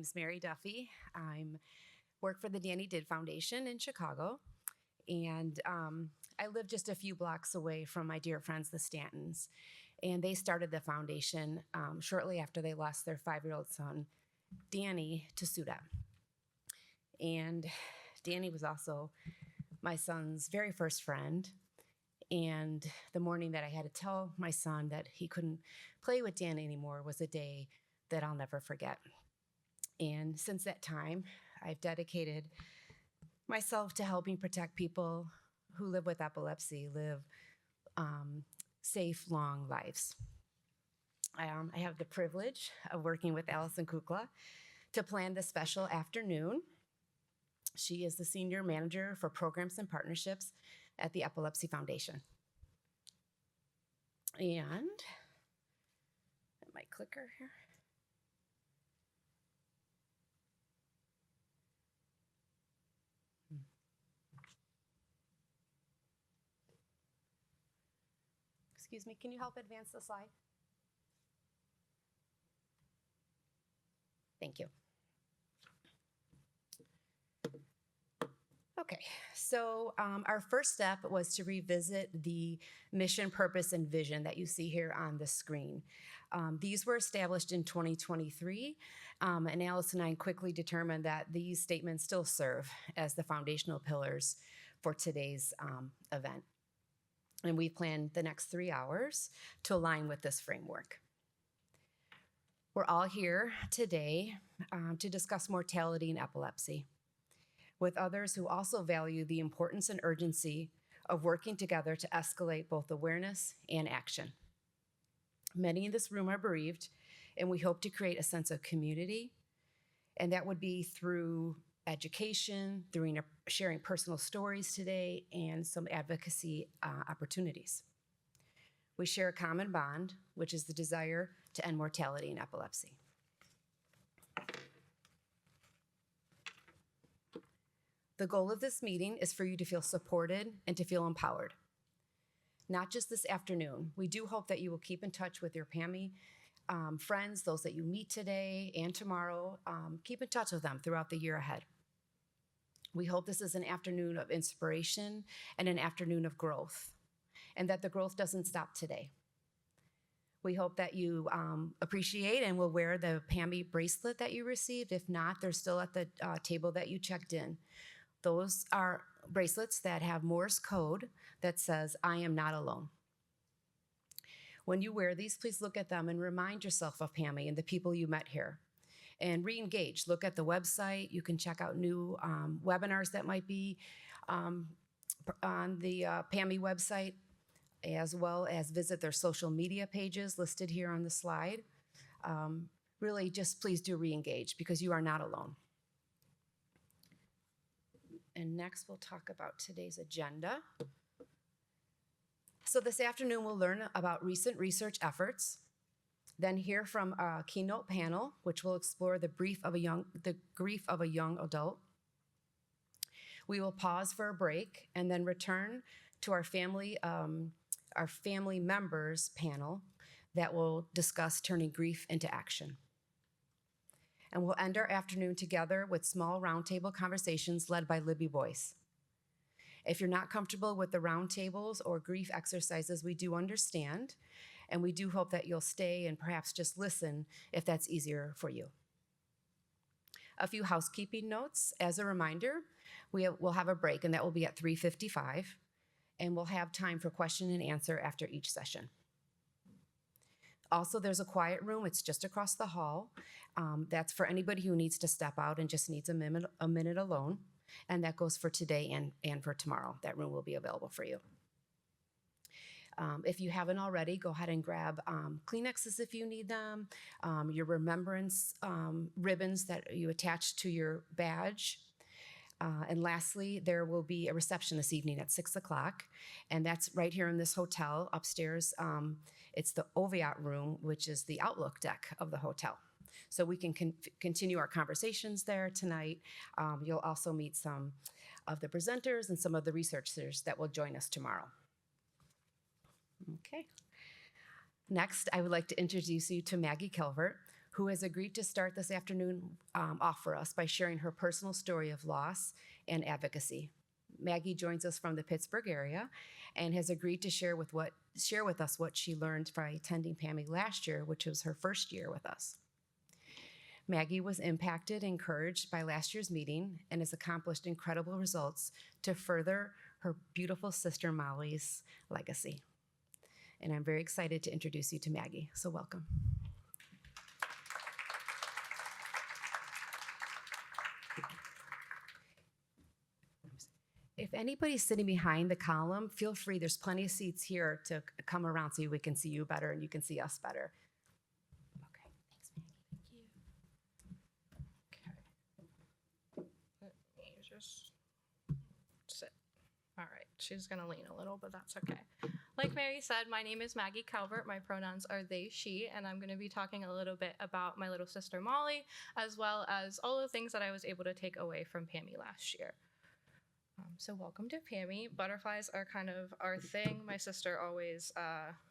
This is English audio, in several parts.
name's Mary Duffy. I work for the Danny Did Foundation in Chicago, and I live just a few blocks away from my dear friends, the Stantons. And they started the foundation shortly after they lost their 5-year-old son, Danny, to SUDEP. And Danny was also my son's very first friend. And the morning that I had to tell my son that he couldn't play with Danny anymore was a day that I'll never forget. And since that time, I've dedicated myself to helping protect people who live with epilepsy, live safe, long lives. I have the privilege of working with Allison Kukla to plan this special afternoon. She is the Senior Manager for Programs and Partnerships at the Epilepsy Foundation. And my clicker here. Excuse me, can you help advance the slide? Thank you. Okay, so our first step was to revisit the mission, purpose, and vision that you see here on the screen. These were established in 2023, and Alice and I quickly determined that these statements still serve as the foundational pillars for today's event. And we planned the next 3 hours to align with this framework. We're all here today to discuss mortality and epilepsy with others who also value the importance and urgency of working together to escalate both awareness and action. Many in this room are bereaved, and we hope to create a sense of community, and that would be through education, through sharing personal stories today, and some advocacy opportunities. We share a common bond, which is the desire to end mortality and epilepsy. The goal of this meeting is for you to feel supported and to feel empowered. Not just this afternoon. We do hope that you will keep in touch with your PAME friends, those that you meet today and tomorrow. Keep in touch with them throughout the year ahead. We hope this is an afternoon of inspiration and an afternoon of growth, and that the growth doesn't stop today. We hope that you appreciate and will wear the PAME bracelet that you received. If not, they're still at the table that you checked in. Those are bracelets that have Morse code that says, "I am not alone." When you wear these, please look at them and remind yourself of PAME and the people you met here. And re-engage. Look at the website. You can check out new webinars that might be on the PAME website, as well as visit their social media pages listed here on the slide. Really, just please do re-engage because you are not alone. And next, we'll talk about today's agenda. So this afternoon, we'll learn about recent research efforts, then hear from a keynote panel, which will explore the grief of a young adult. We will pause for a break and then return to our family members panel that will discuss turning grief into action. And we'll end our afternoon together with small roundtable conversations led by Libby Boyce. If you're not comfortable with the roundtables or grief exercises, we do understand, and we do hope that you'll stay and perhaps just listen if that's easier for you. A few housekeeping notes. As a reminder, we'll have a break, and that will be at 3:55, and we'll have time for question and answer after each session. Also, there's a quiet room. It's just across the hall. That's for anybody who needs to step out and just needs a minute alone, and that goes for today and for tomorrow. That room will be available for you. If you haven't already, go ahead and grab Kleenexes if you need them, your remembrance ribbons that you attach to your badge. And lastly, there will be a reception this evening at 6 o'clock, and that's right here in this hotel upstairs. It's the Oviatt room, which is the outlook deck of the hotel. So we can continue our conversations there tonight. You'll also meet some of the presenters and some of the researchers that will join us tomorrow. Okay. Next, I would like to introduce you to Maggie Calvert, who has agreed to start this afternoon off for us by sharing her personal story of loss and advocacy. Maggie joins us from the Pittsburgh area and has agreed to share with us what she learned by attending PAME last year, which was her first year with us. Maggie was impacted and encouraged by last year's meeting and has accomplished incredible results to further her beautiful sister Molly's legacy. And I'm very excited to introduce you to Maggie, so welcome. If anybody's sitting behind the column, feel free. There's plenty of seats here to come around so we can see you better and you can see us better. Okay, thanks, Maggie. Thank you. Okay. Let me just sit. All right, she's gonna lean a little, but that's okay. Like Mary said, my name is Maggie Calvert. My pronouns are they, she, and I'm gonna be talking a little bit about my little sister Molly, as well as all the things that I was able to take away from PAME last year. So welcome to PAME. Butterflies are kind of our thing. My sister always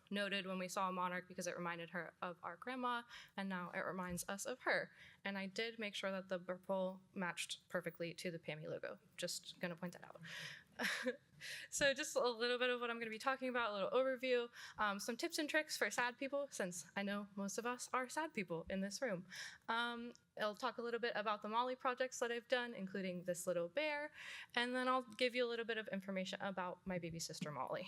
noted when we saw a monarch because it reminded her of our grandma, and now it reminds us of her. And I did make sure that the purple matched perfectly to the PAME logo. Just gonna point that out. So just a little bit of what I'm going to be talking about, a little overview, some tips and tricks for sad people, since I know most of us are sad people in this room. I'll talk a little bit about the Molly projects that I've done, including this little bear, and then I'll give you a little bit of information about my baby sister Molly.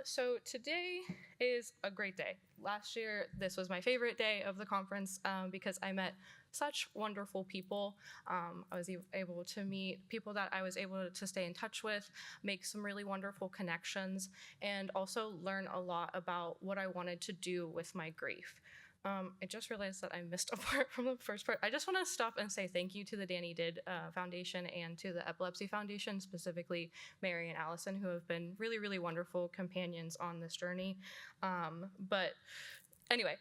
So today is a great day. Last year, this was my favorite day of the conference because I met such wonderful people. I was able to meet people that I was able to stay in touch with, make some really wonderful connections, and also learn a lot about what I wanted to do with my grief. I just realized that I missed a part from the first part. I just want to stop and say thank you to the Danny Did Foundation and to the Epilepsy Foundation, specifically Mary and Allison, who have been really, really wonderful companions on this journey. But anyway,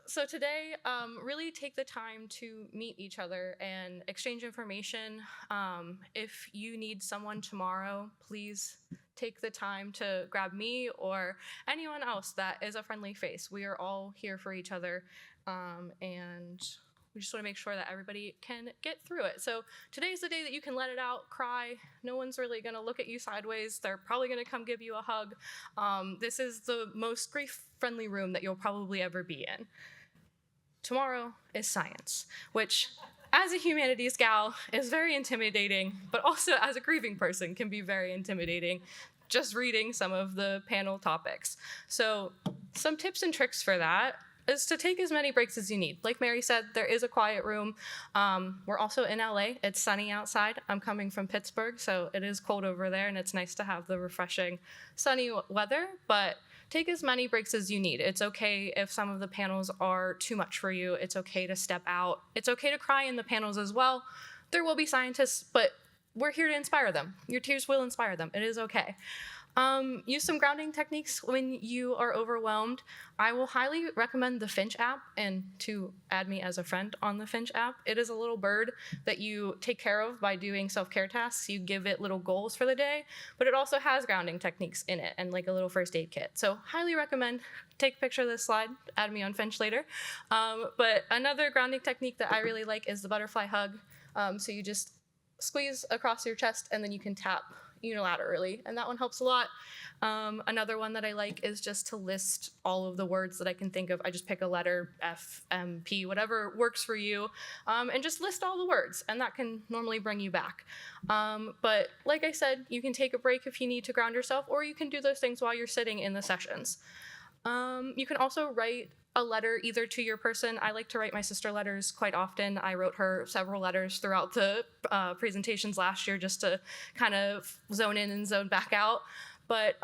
so today, really take the time to meet each other and exchange information. If you need someone tomorrow, please take the time to grab me or anyone else that is a friendly face. We are all here for each other, and we just want to make sure that everybody can get through it. So today's the day that you can let it out, cry. No one's really going to look at you sideways. They're probably going to come give you a hug. This is the most grief-friendly room that you'll probably ever be in. Tomorrow is science, which as a humanities gal is very intimidating, but also as a grieving person can be very intimidating, just reading some of the panel topics. So some tips and tricks for that is to take as many breaks as you need. Like Mary said, there is a quiet room. We're also in LA. It's sunny outside. I'm coming from Pittsburgh, so it is cold over there, and it's nice to have the refreshing sunny weather, but take as many breaks as you need. It's okay if some of the panels are too much for you. It's okay to step out. It's okay to cry in the panels as well. There will be scientists, but we're here to inspire them. Your tears will inspire them. It is okay. Use some grounding techniques when you are overwhelmed. I will highly recommend the Finch app, and to add me as a friend on the Finch app. It is a little bird that you take care of by doing self-care tasks. You give it little goals for the day, but it also has grounding techniques in it and like a little first aid kit. So highly recommend. Take a picture of this slide, add me on Finch later. But another grounding technique that I really like is the butterfly hug. So you just squeeze across your chest and then you can tap unilaterally, and that one helps a lot. Another one that I like is just to list all of the words that I can think of. I just pick a letter, F, M, P, whatever works for you, and just list all the words, and that can normally bring you back. But like I said, you can take a break if you need to ground yourself, or you can do those things while you're sitting in the sessions. You can also write a letter either to your person. I like to write my sister letters quite often. I wrote her several letters throughout the presentations last year just to kind of zone in and zone back out. But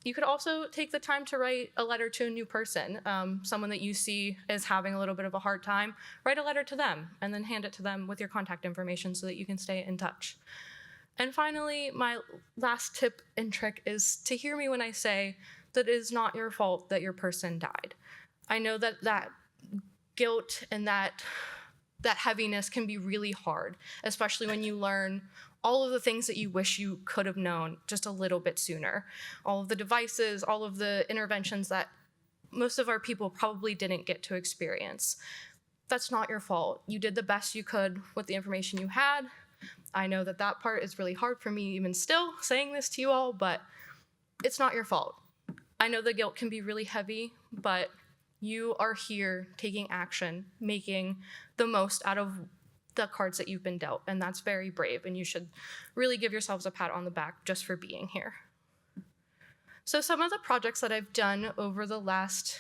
you could also take the time to write a letter to a new person, someone that you see is having a little bit of a hard time. Write a letter to them and then hand it to them with your contact information so that you can stay in touch. And finally, my last tip and trick is to hear me when I say that it is not your fault that your person died. I know that that guilt and that heaviness can be really hard, especially when you learn all of the things that you wish you could have known just a little bit sooner. All of the devices, all of the interventions that most of our people probably didn't get to experience. That's not your fault. You did the best you could with the information you had. I know that that part is really hard for me even still saying this to you all, but it's not your fault. I know the guilt can be really heavy, but you are here taking action, making the most out of the cards that you've been dealt, and that's very brave, and you should really give yourselves a pat on the back just for being here. So some of the projects that I've done over the last,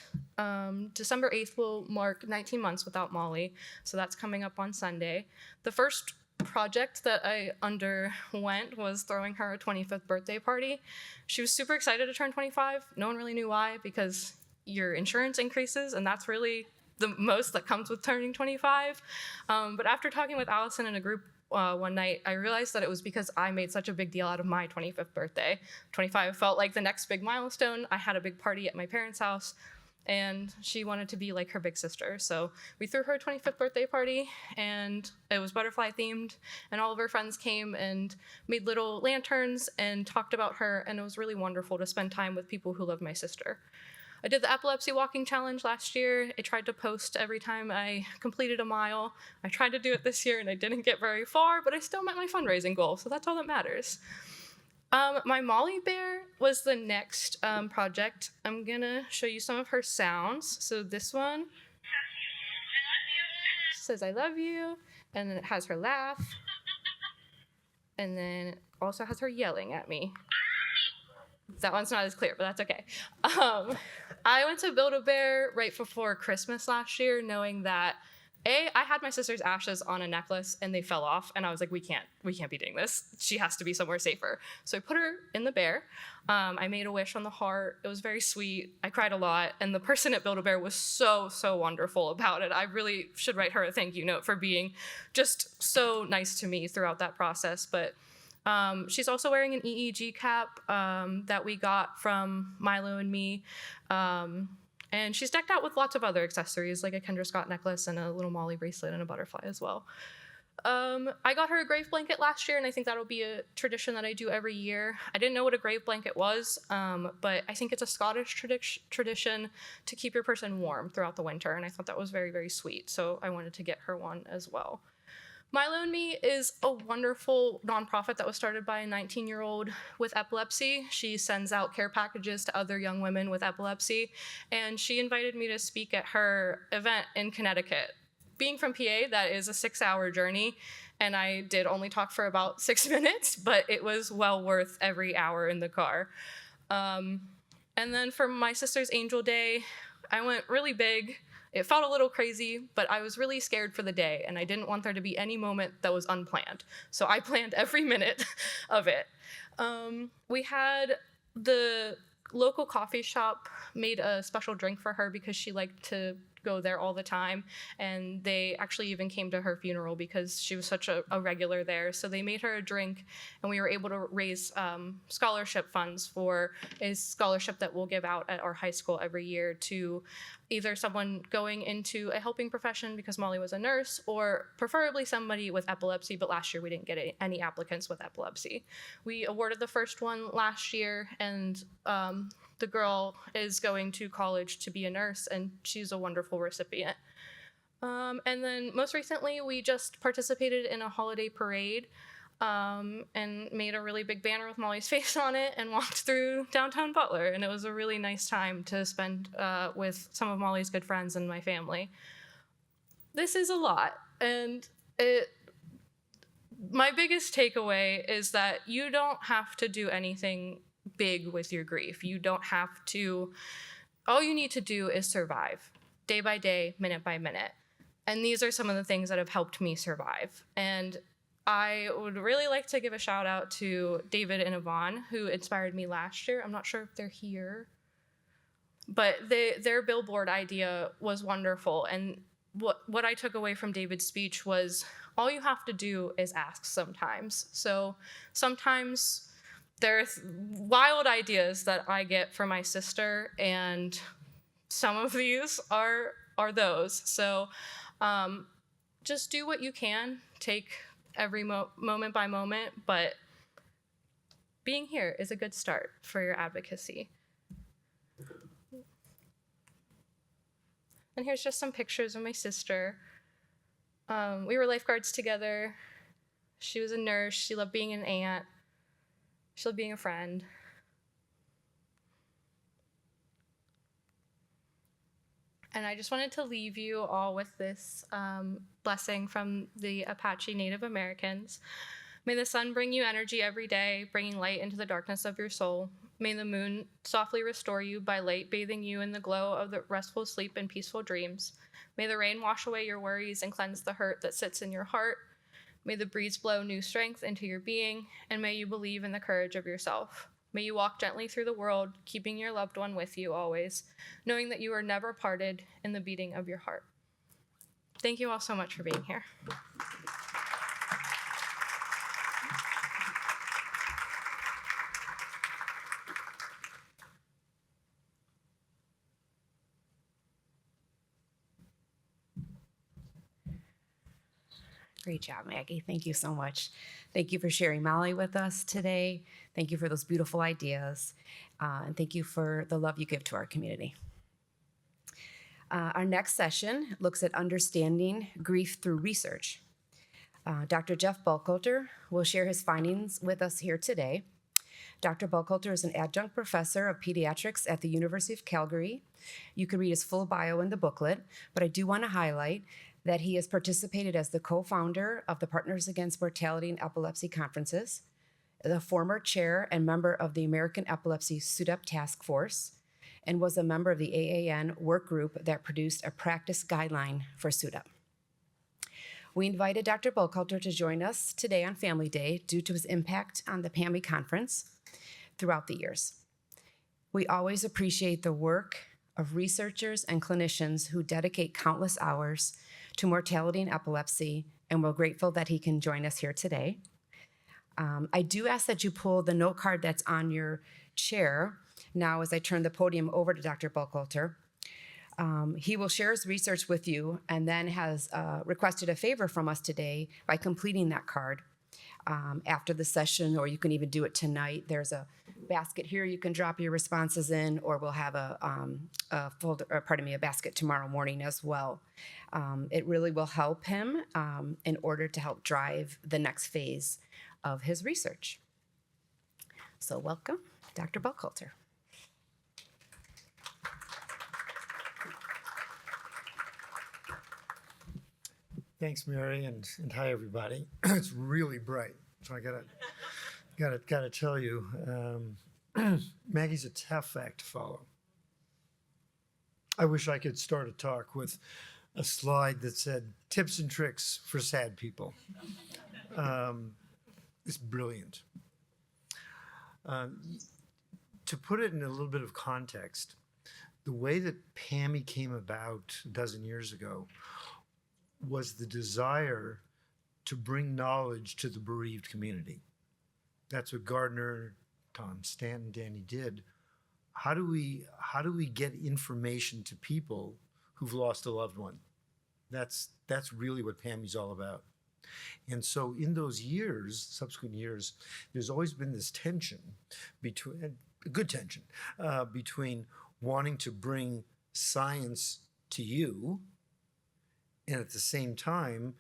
December 8th will mark 19 months without Molly, so that's coming up on Sunday. The first project that I underwent was throwing her a 25th birthday party. She was super excited to turn 25. No one really knew why, because your insurance increases, and that's really the most that comes with turning 25. But after talking with Allison in a group one night, I realized that it was because I made such a big deal out of my 25th birthday. 25 felt like the next big milestone. I had a big party at my parents' house, and she wanted to be like her big sister. So we threw her a 25th birthday party, and it was butterfly themed, and all of her friends came and made little lanterns and talked about her, and it was really wonderful to spend time with people who love my sister. I did the epilepsy walking challenge last year. I tried to post every time I completed a mile. I tried to do it this year and I didn't get very far, but I still met my fundraising goal, so that's all that matters. My Molly Bear was the next project. I'm gonna show you some of her sounds. So this one says I love you, and then it has her laugh, and then it also has her yelling at me. That one's not as clear, but that's okay. I went to Build-A-Bear right before Christmas last year, knowing that I had my sister's ashes on a necklace and they fell off, and I was like, we can't be doing this. She has to be somewhere safer. So I put her in the bear. I made a wish on the heart. It was very sweet. I cried a lot, and the person at Build-A-Bear was so wonderful about it. I really should write her a thank you note for being just so nice to me throughout that process. But she's also wearing an EEG cap that we got from Milo and me. And she's decked out with lots of other accessories, like a Kendra Scott necklace and a little Molly bracelet and a butterfly as well. I got her a grave blanket last year, and I think that'll be a tradition that I do every year. I didn't know what a grave blanket was, but I think it's a Scottish tradition to keep your person warm throughout the winter, and I thought that was very sweet, so I wanted to get her one as well. Milo and Me is a wonderful nonprofit that was started by a 19-year-old with epilepsy. She sends out care packages to other young women with epilepsy, and she invited me to speak at her event in Connecticut. Being from PA, that is a 6-hour journey, and I did only talk for about 6 minutes, but it was well worth every hour in the car. And then for my sister's Angel Day, I went really big. It felt a little crazy, but I was really scared for the day, and I didn't want there to be any moment that was unplanned. So I planned every minute of it. We had the local coffee shop made a special drink for her because she liked to go there all the time, and they actually even came to her funeral because she was such a regular there. So they made her a drink, and we were able to raise scholarship funds for a scholarship that we'll give out at our high school every year to either someone going into a helping profession because Molly was a nurse, or preferably somebody with epilepsy, but last year we didn't get any applicants with epilepsy. We awarded the first one last year, and the girl is going to college to be a nurse, and she's a wonderful recipient. And then most recently, we just participated in a holiday parade and made a really big banner with Molly's face on it and walked through downtown Butler. And it was a really nice time to spend with some of Molly's good friends and my family. This is a lot, and my biggest takeaway is that you don't have to do anything big with your grief. You don't have to, all you need to do is survive, day by day, minute by minute. And these are some of the things that have helped me survive. And I would really like to give a shout out to David and Yvonne, who inspired me last year. I'm not sure if they're here, but their billboard idea was wonderful. And what I took away from David's speech was all you have to do is ask sometimes. So sometimes there's wild ideas that I get from my sister, and some of these are those. So just do what you can, take every moment by moment, but being here is a good start for your advocacy. And here's just some pictures of my sister. We were lifeguards together. She was a nurse. She loved being an aunt. She loved being a friend. And I just wanted to leave you all with this blessing from the Apache Native Americans. May the sun bring you energy every day, bringing light into the darkness of your soul. May the moon softly restore you by light, bathing you in the glow of the restful sleep and peaceful dreams. May the rain wash away your worries and cleanse the hurt that sits in your heart. May the breeze blow new strength into your being, and may you believe in the courage of yourself. May you walk gently through the world, keeping your loved one with you always, knowing that you are never parted in the beating of your heart. Thank you all so much for being here. Great job, Maggie. Thank you so much. Thank you for sharing Molly with us today. Thank you for those beautiful ideas. And thank you for the love you give to our community. Our next session looks at understanding grief through research. Dr. Jeff Buckhalter will share his findings with us here today. Dr. Buckhalter is an adjunct professor of pediatrics at the University of Calgary. You can read his full bio in the booklet, but I do want to highlight that he has participated as the co-founder of the Partners Against Mortality and Epilepsy conferences, the former chair and member of the American Epilepsy SUDEP Task Force, and was a member of the AAN work group that produced a practice guideline for SUDEP. We invited Dr. Buckhalter to join us today on Family Day due to his impact on the PAME conference throughout the years. We always appreciate the work of researchers and clinicians who dedicate countless hours to mortality and epilepsy, and we're grateful that he can join us here today. I do ask that you pull the note card that's on your chair now as I turn the podium over to Dr. Buckhalter. He will share his research with you and then has requested a favor from us today by completing that card after the session, or you can even do it tonight. There's a basket here you can drop your responses in, or we'll have a basket tomorrow morning as well. It really will help him in order to help drive the next phase of his research. So welcome, Dr. Buckhalter. Thanks, Mary, and hi, everybody. It's really bright, so I gotta tell you, Maggie's a tough act to follow. I wish I could start a talk with a slide that said tips and tricks for sad people. It's brilliant. To put it in a little bit of context, the way that PAME came about a dozen years ago was the desire to bring knowledge to the bereaved community. That's what Gardner, Tom Stanton, Danny did. How do we get information to people who've lost a loved one? That's really what PAME's all about. And so in those years, subsequent years, there's always been this tension between, a good tension, between wanting to bring science to you and at the same time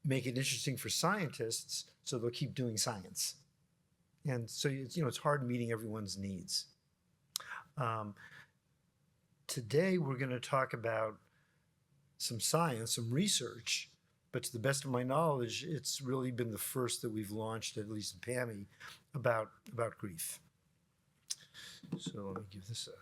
make it interesting for scientists so they'll keep doing science. And so it's hard meeting everyone's needs. Today we're going to talk about some science, some research, but to the best of my knowledge, it's really been the first that we've launched, at least in PAME, about grief. So let me give this a...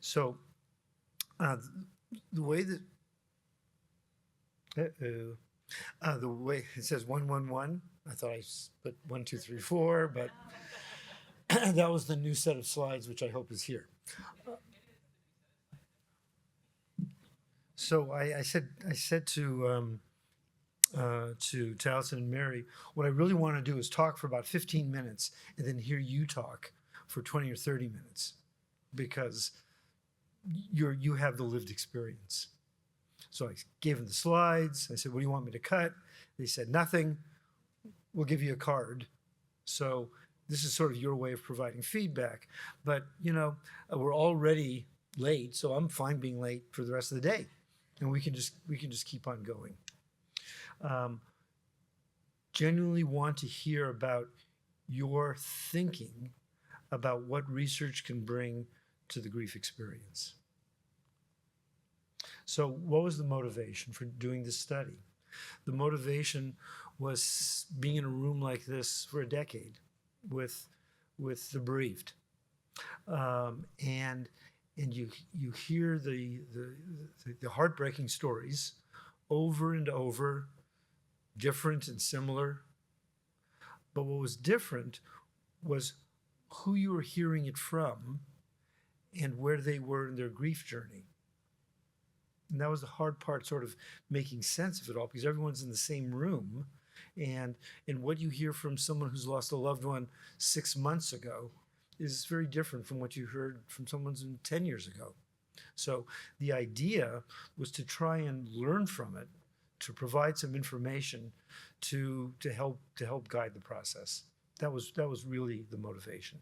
So the way that the way it says 111, I thought I put 1, 2, 3, 4, but that was the new set of slides, which I hope is here. So I said to Allison and Mary, what I really want to do is talk for about 15 minutes and then hear you talk for 20 or 30 minutes, because you have the lived experience. So I gave them the slides. I said, what do you want me to cut? They said nothing. we'll give you a card. So this is sort of your way of providing feedback. But, we're already late, so I'm fine being late for the rest of the day. And we can just keep on going. Genuinely want to hear about your thinking about what research can bring to the grief experience. So what was the motivation for doing this study? The motivation was being in a room like this for a decade with the bereaved. And you hear the heartbreaking stories over and over, different and similar. But what was different was who you were hearing it from and where they were in their grief journey. And that was the hard part, sort of making sense of it all, because everyone's in the same room. And what you hear from someone who's lost a loved one 6 months ago is very different from what you heard from someone 10 years ago. So the idea was to try and learn from it, to provide some information to help guide the process. That was really the motivation.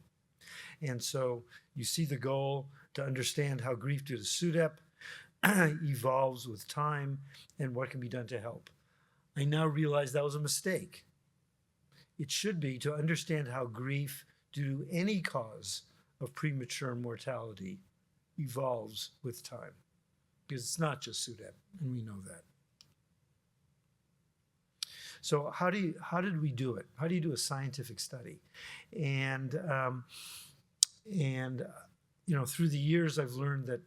And so you see the goal to understand how grief due to SUDEP evolves with time and what can be done to help. I now realize that was a mistake. It should be to understand how grief due to any cause of premature mortality evolves with time, because it's not just SUDEP, and we know that. So how did we do it? How do you do a scientific study? And through the years, I've learned that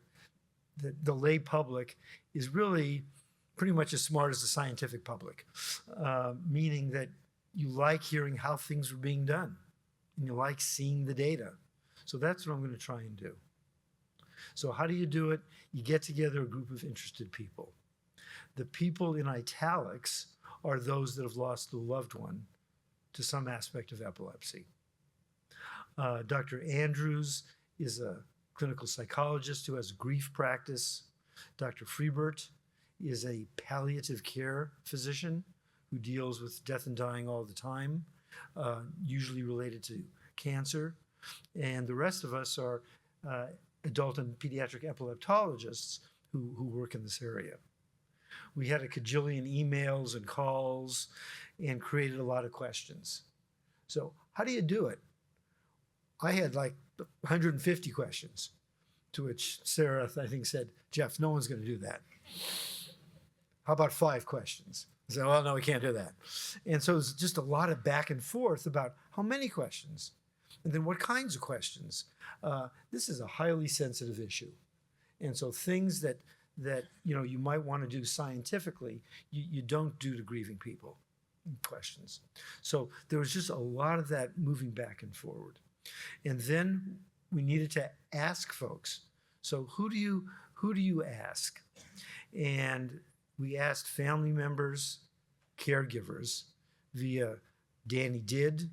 the lay public is really pretty much as smart as the scientific public, meaning that you like hearing how things are being done, and you like seeing the data. So that's what I'm going to try and do. So how do you do it? You get together a group of interested people. The people in italics are those that have lost a loved one to some aspect of epilepsy. Dr. Andrews is a clinical psychologist who has a grief practice. Dr. Freebert is a palliative care physician who deals with death and dying all the time, usually related to cancer. And the rest of us are adult and pediatric epileptologists who work in this area. We had a cajillion emails and calls and created a lot of questions. So how do you do it? I had like 150 questions, to which Sarah, I think, said, Jeff, no one's going to do that. How about 5 questions? I said, well, no, we can't do that. And so it was just a lot of back and forth about how many questions, and then what kinds of questions. This is a highly sensitive issue. And so things that you might want to do scientifically, you don't do to grieving people. Questions. So there was just a lot of that moving back and forward. And then we needed to ask folks. So who do you ask? And we asked family members, caregivers, via Danny Did,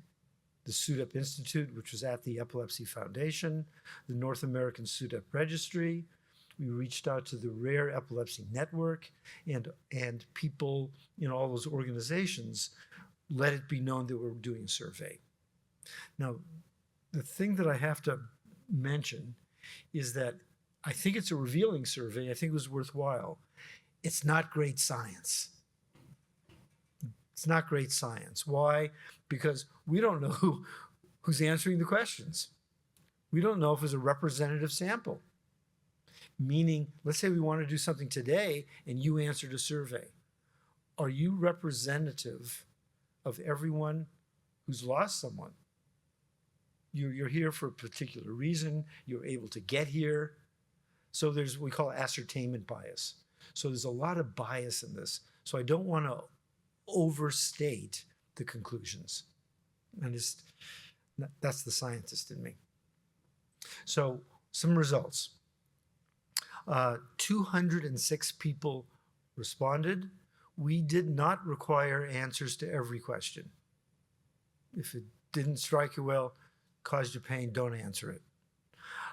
the SUDEP Institute, which was at the Epilepsy Foundation, the North American SUDEP Registry. We reached out to the Rare Epilepsy Network, and people in all those organizations let it be known that we're doing a survey. Now, the thing that I have to mention is that I think it's a revealing survey. I think it was worthwhile. It's not great science. It's not great science. Why? Because we don't know who's answering the questions. We don't know if it's a representative sample. Meaning, let's say we want to do something today and you answered a survey. Are you representative of everyone who's lost someone? You're here for a particular reason. You're able to get here. So we call it ascertainment bias. So there's a lot of bias in this. So I don't want to overstate the conclusions. And that's the scientist in me. So some results. 206 people responded. We did not require answers to every question. If it didn't strike you well, caused you pain, don't answer it.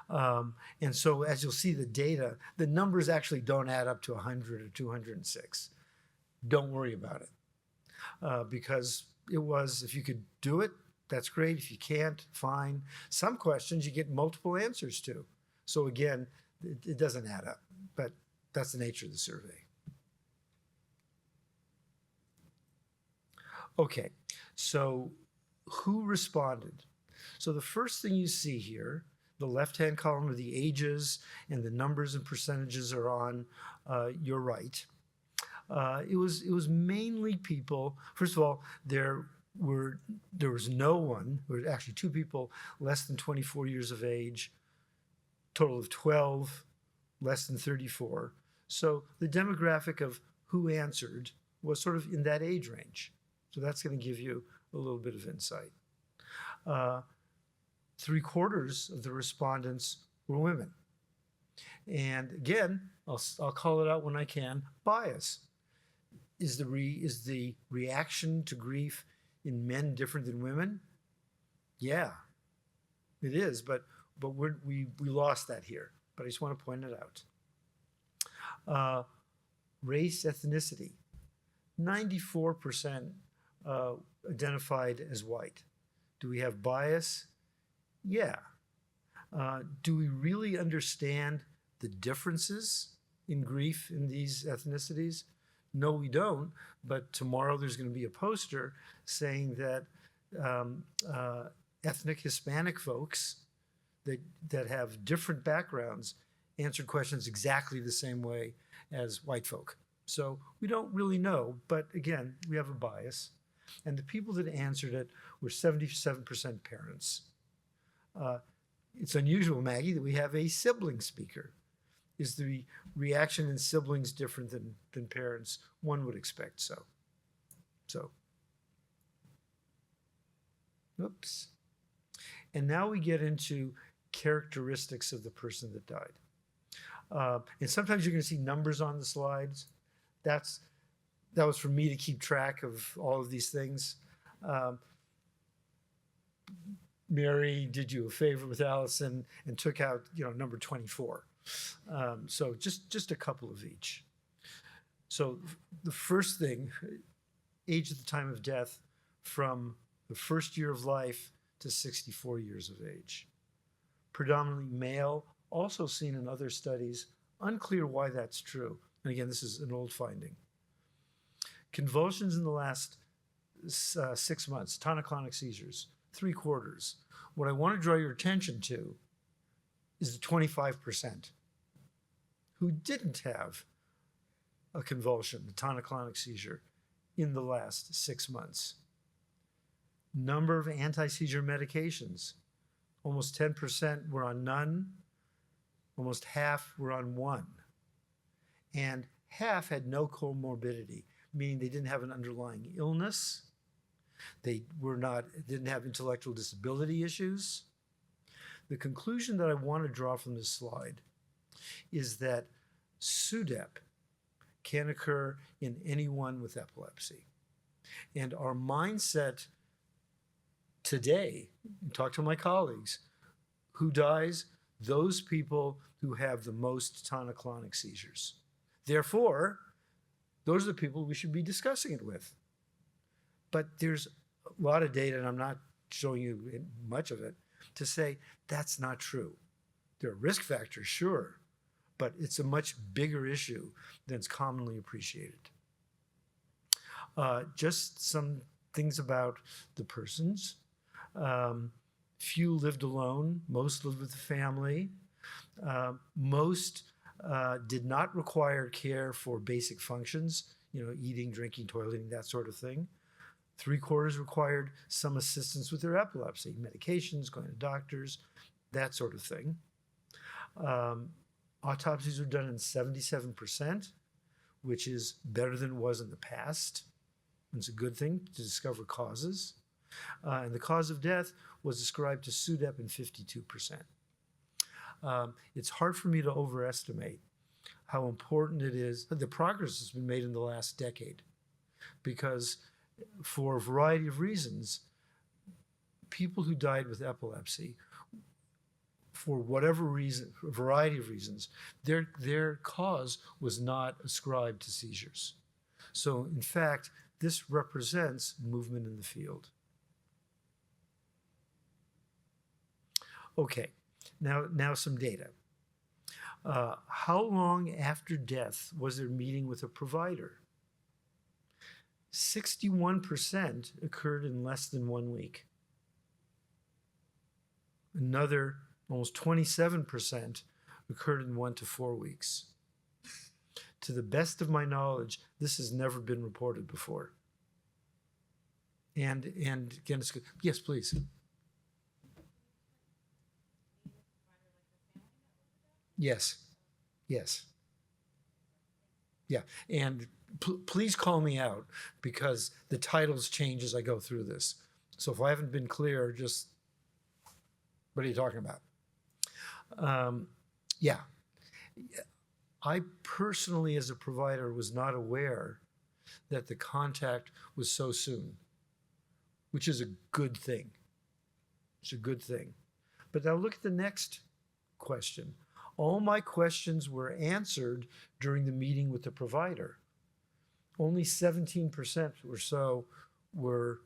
And so as you'll see the data, the numbers actually don't add up to 100 or 206. Don't worry about it, because it was, if you could do it, that's great. If you can't, fine. Some questions you get multiple answers to. So again, it doesn't add up, but that's the nature of the survey. Okay, so who responded? So the first thing you see here, the left-hand column are the ages, and the numbers and percentages are on your right. It was mainly people. First of all, there was no one. There were actually 2 people less than 24 years of age. Total of 12 less than 34. So the demographic of who answered was sort of in that age range. So that's going to give you a little bit of insight. 3/4 of the respondents were women. And again, I'll call it out when I can, bias. Is the reaction to grief in men different than women? Yeah, it is, but we lost that here. But I just want to point it out. Race, ethnicity. 94% identified as white. Do we have bias? Yeah. Do we really understand the differences in grief in these ethnicities? No, we don't. But tomorrow there's going to be a poster saying that ethnic Hispanic folks that have different backgrounds answered questions exactly the same way as white folk. So we don't really know, but again, we have a bias. And the people that answered it were 77% parents. It's unusual, Maggie, that we have a sibling speaker. Is the reaction in siblings different than parents? One would expect so. Oops. And now we get into characteristics of the person that died. And sometimes you're going to see numbers on the slides. That was for me to keep track of all of these things. Mary did you a favor with Allison and took out, number 24. So just a couple of each. So the first thing, age at the time of death, from the first year of life to 64 years of age. Predominantly male, also seen in other studies. Unclear why that's true. And again, this is an old finding. Convulsions in the last 6 months, tonic-clonic seizures, 3/4. What I want to draw your attention to is the 25% who didn't have a convulsion, a tonic-clonic seizure, in the last 6 months. Number of anti-seizure medications, almost 10% were on none, almost half were on one, and half had no comorbidity, meaning they didn't have an underlying illness, they didn't have intellectual disability issues. The conclusion that I want to draw from this slide is that SUDEP can occur in anyone with epilepsy. And our mindset today, talk to my colleagues, who dies? Those people who have the most tonic-clonic seizures. Therefore, those are the people we should be discussing it with. But there's a lot of data, and I'm not showing you much of it, to say that's not true. There are risk factors, sure, but it's a much bigger issue than it's commonly appreciated. Just some things about the persons. Few lived alone, most lived with a family. Most did not require care for basic functions, eating, drinking, toileting, that sort of thing. 3/4 required some assistance with their epilepsy, medications, going to doctors, that sort of thing. Autopsies were done in 77%, which is better than it was in the past. It's a good thing to discover causes. And the cause of death was ascribed to SUDEP in 52%. It's hard for me to overestimate how important it is, the progress that's been made in the last decade, because for a variety of reasons, people who died with epilepsy, for whatever reason, a variety of reasons, their cause was not ascribed to seizures. So in fact, this represents movement in the field. Okay, now some data. How long after death was there meeting with a provider? 61% occurred in less than 1 week. Another almost 27% occurred in 1 to 4 weeks. To the best of my knowledge, this has never been reported before. And again, it's good. Yes, please. Yes. Yes. Yeah. And please call me out because the titles change as I go through this. So if I haven't been clear, just what are you talking about? Yeah. I personally, as a provider, was not aware that the contact was so soon, which is a good thing. It's a good thing. But now look at the next question. All my questions were answered during the meeting with the provider. Only 17% or so were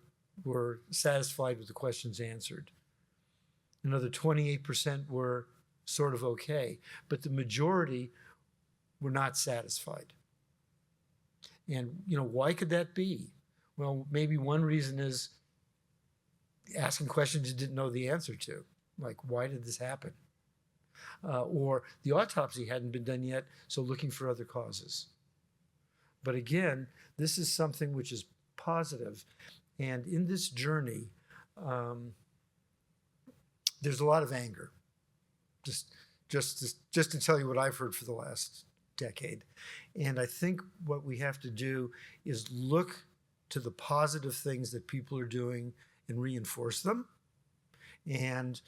satisfied with the questions answered. Another 28% were sort of okay, but the majority were not satisfied. And, why could that be? Well, maybe one reason is asking questions you didn't know the answer to. Like, why did this happen? Or the autopsy hadn't been done yet, so looking for other causes. But again, this is something which is positive. And in this journey, there's a lot of anger. Just to tell you what I've heard for the last decade. And I think what we have to do is look to the positive things that people are doing and reinforce them and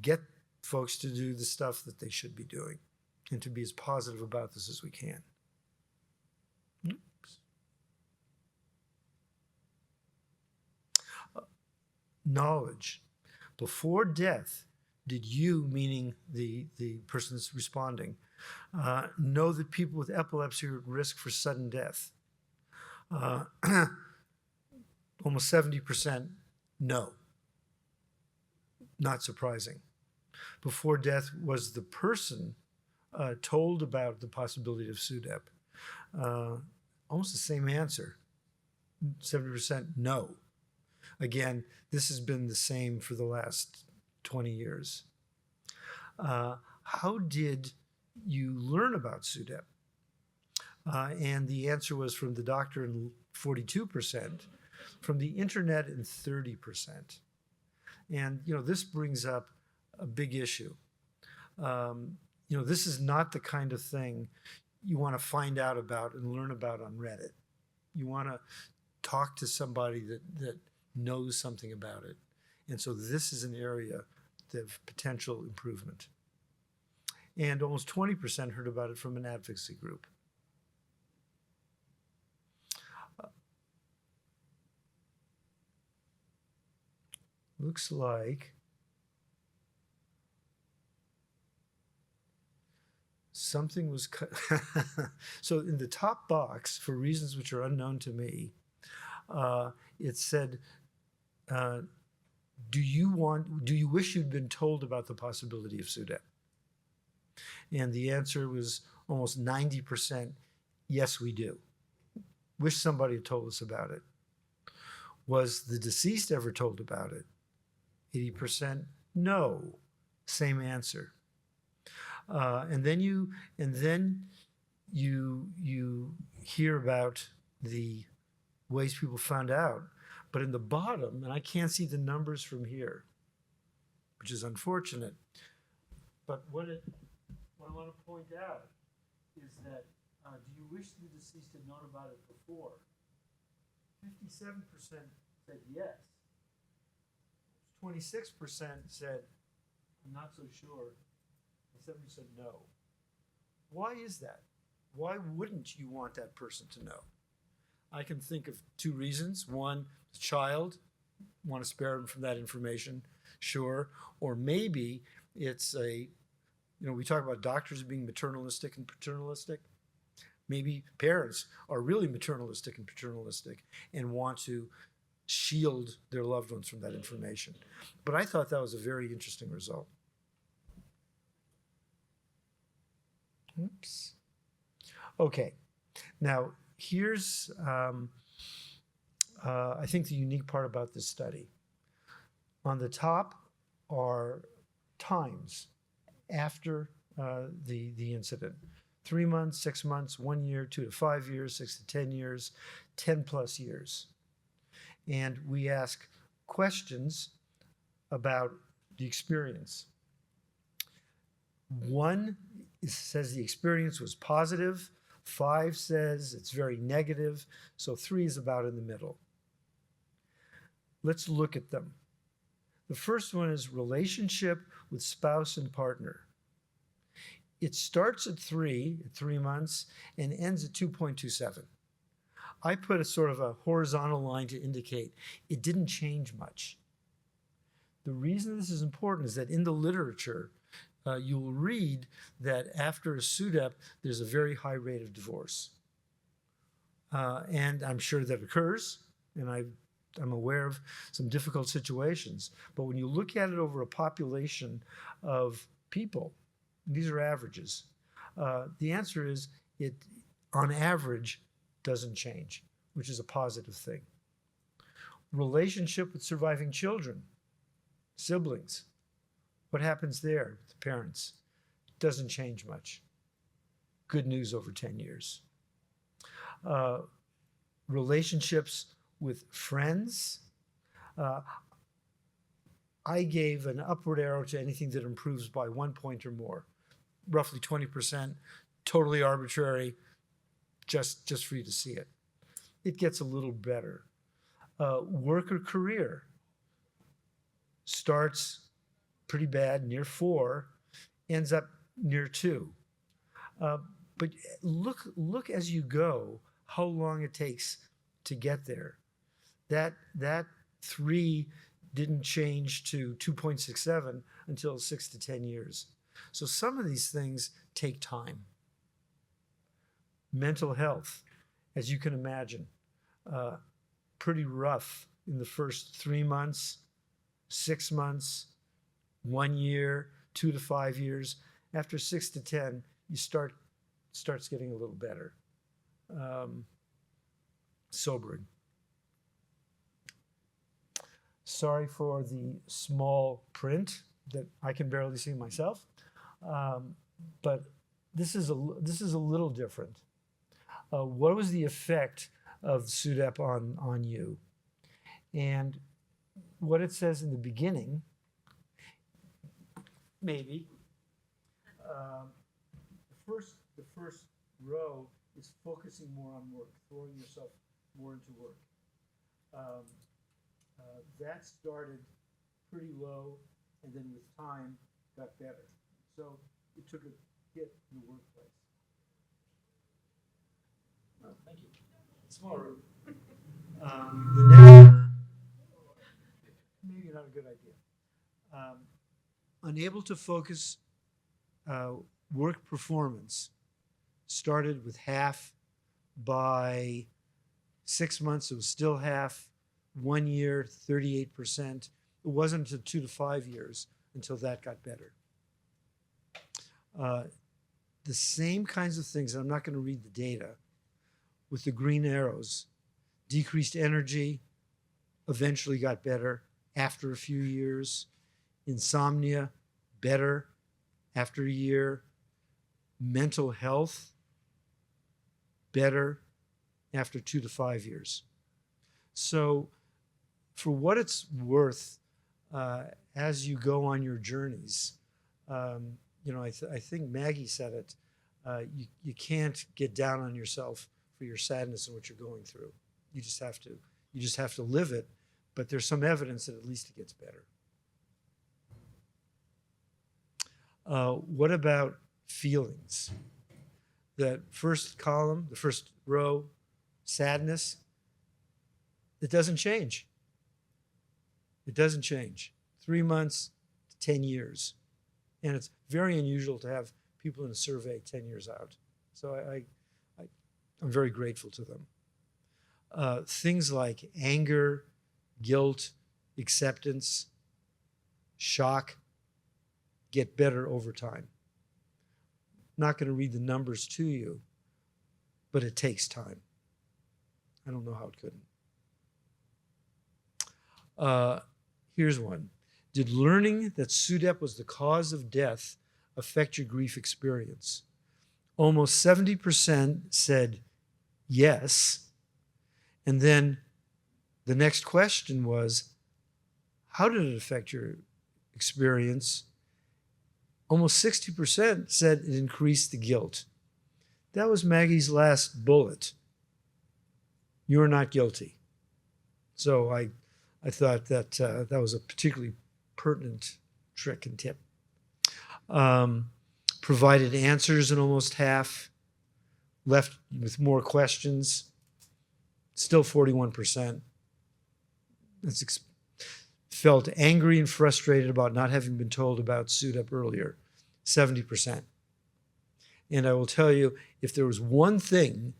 get folks to do the stuff that they should be doing and to be as positive about this as we can. Oops. Knowledge. Before death, did you, meaning the person that's responding, know that people with epilepsy are at risk for sudden death? Almost 70% no. Not surprising. Before death, was the person told about the possibility of SUDEP? Almost the same answer. 70% no. Again, this has been the same for the last 20 years. How did you learn about SUDEP? And the answer was from the doctor in 42%, from the internet in 30%. And, this brings up a big issue. This is not the kind of thing you want to find out about and learn about on Reddit. You want to talk to somebody that knows something about it. And so this is an area of potential improvement. And almost 20% heard about it from an advocacy group. Looks like something was cut. So in the top box, for reasons which are unknown to me, it said, do you wish you'd been told about the possibility of SUDEP? And the answer was almost 90%, yes, we do. Wish somebody had told us about it. Was the deceased ever told about it? 80%, no. Same answer. And then you hear about the ways people found out. But in the bottom, and I can't see the numbers from here, which is unfortunate. But what I want to point out is that do you wish the deceased had known about it before? 57% said yes. 26% said, I'm not so sure. And 70% said no. Why is that? Why wouldn't you want that person to know? I can think of two reasons. One, the child, want to spare them from that information, sure. Or maybe it's we talk about doctors being maternalistic and paternalistic. maybe parents are really maternalistic and paternalistic and want to shield their loved ones from that information. But I thought that was a very interesting result. Oops. Okay, now here's, I think, the unique part about this study. On the top are times after the incident. 3 months, 6 months, 1 year, 2 to 5 years, 6 to 10 years, 10 plus years. And we ask questions about the experience. 1 says the experience was positive, 5 says it's very negative, so 3 is about in the middle. Let's look at them. The first one is relationship with spouse and partner. It starts at 3 months, and ends at 2.27. I put a sort of a horizontal line to indicate it didn't change much. The reason this is important is that in the literature, you will read that after a SUDEP, there's a very high rate of divorce. And I'm sure that occurs, and I'm aware of some difficult situations. But when you look at it over a population of people, these are averages, the answer is it, on average, doesn't change, which is a positive thing. Relationship with surviving children, siblings. What happens there with the parents? Doesn't change much. Good news over 10 years. Relationships with friends. I gave an upward arrow to anything that improves by 1 point or more. Roughly 20%, totally arbitrary, just for you to see it. It gets a little better. Work or career starts pretty bad, near 4, ends up near 2. But look as you go how long it takes to get there. That 3 didn't change to 2.67 until 6 to 10 years. So some of these things take time. Mental health, as you can imagine, pretty rough in the first 3 months, 6 months, 1 year, 2 to 5 years. After 6 to 10, you starts getting a little better. Sobering. Sorry for the small print that I can barely see myself, but this is a little different. What was the effect of SUDEP on you? And what it says in the beginning, maybe, the first row is focusing more on work, throwing yourself more into work. That started pretty low, and then with time got better. So it took a hit in the workplace. Oh, thank you. Small room. The next, maybe not a good idea. Unable to focus work performance started with half. By 6 months, it was still half. 1 year, 38%. It wasn't until 2 to 5 years until that got better. The same kinds of things, and I'm not going to read the data, with the green arrows. Decreased energy, eventually got better after a few years. Insomnia, better after a year. Mental health, better after 2 to 5 years. So for what it's worth, as you go on your journeys, I think Maggie said it, you can't get down on yourself for your sadness and what you're going through. You just have to live it, but there's some evidence that at least it gets better. What about feelings? That first column, the first row, sadness, it doesn't change. It doesn't change. 3 months to 10 years. And it's very unusual to have people in a survey 10 years out. So I'm very grateful to them. Things like anger, guilt, acceptance, shock get better over time. Not going to read the numbers to you, but it takes time. I don't know how it couldn't. Here's one. Did learning that SUDEP was the cause of death affect your grief experience? Almost 70% said yes. And then the next question was, how did it affect your experience? Almost 60% said it increased the guilt. That was Maggie's last bullet. You're not guilty. So I thought that that was a particularly pertinent trick and tip. Provided answers in almost half, left with more questions, still 41%. Felt angry and frustrated about not having been told about SUDEP earlier, 70%. And I will tell you, if there was one thing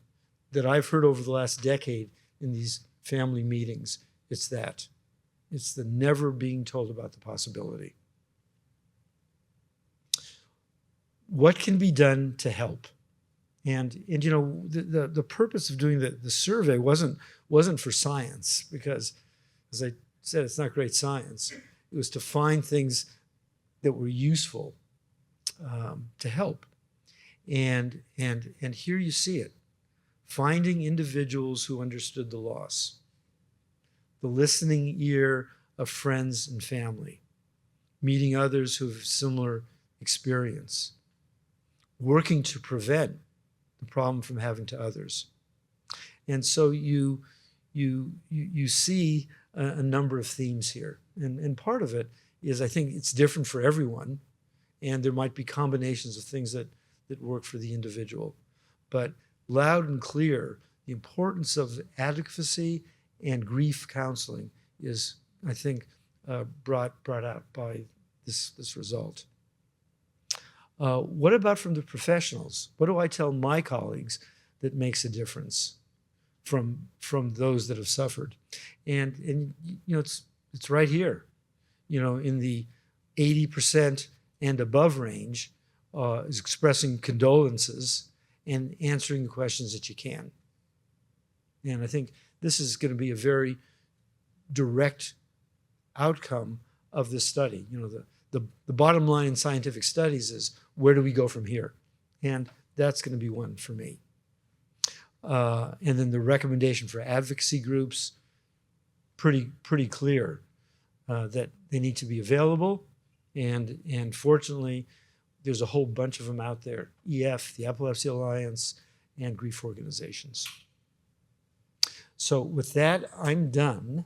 that I've heard over the last decade in these family meetings, it's that. It's the never being told about the possibility. What can be done to help? And you know, the purpose of doing the survey wasn't for science, because, as I said, it's not great science. It was to find things that were useful to help. And here you see it. Finding individuals who understood the loss. The listening ear of friends and family. Meeting others who have similar experience. Working to prevent the problem from happening to others. And so you see a number of themes here. And part of it is, I think it's different for everyone, and there might be combinations of things that work for the individual. But loud and clear, the importance of advocacy and grief counseling is, I think, brought out by this result. What about from the professionals? What do I tell my colleagues that makes a difference from those that have suffered? And you know, it's right here. You know, in the 80% and above range, is expressing condolences and answering the questions that you can. And I think this is going to be a very direct outcome of this study. You know, the bottom line in scientific studies is, where do we go from here? And that's going to be one for me. And then the recommendation for advocacy groups, pretty clear that they need to be available. And fortunately, there's a whole bunch of them out there. EF, the Epilepsy Alliance, and grief organizations. So with that, I'm done.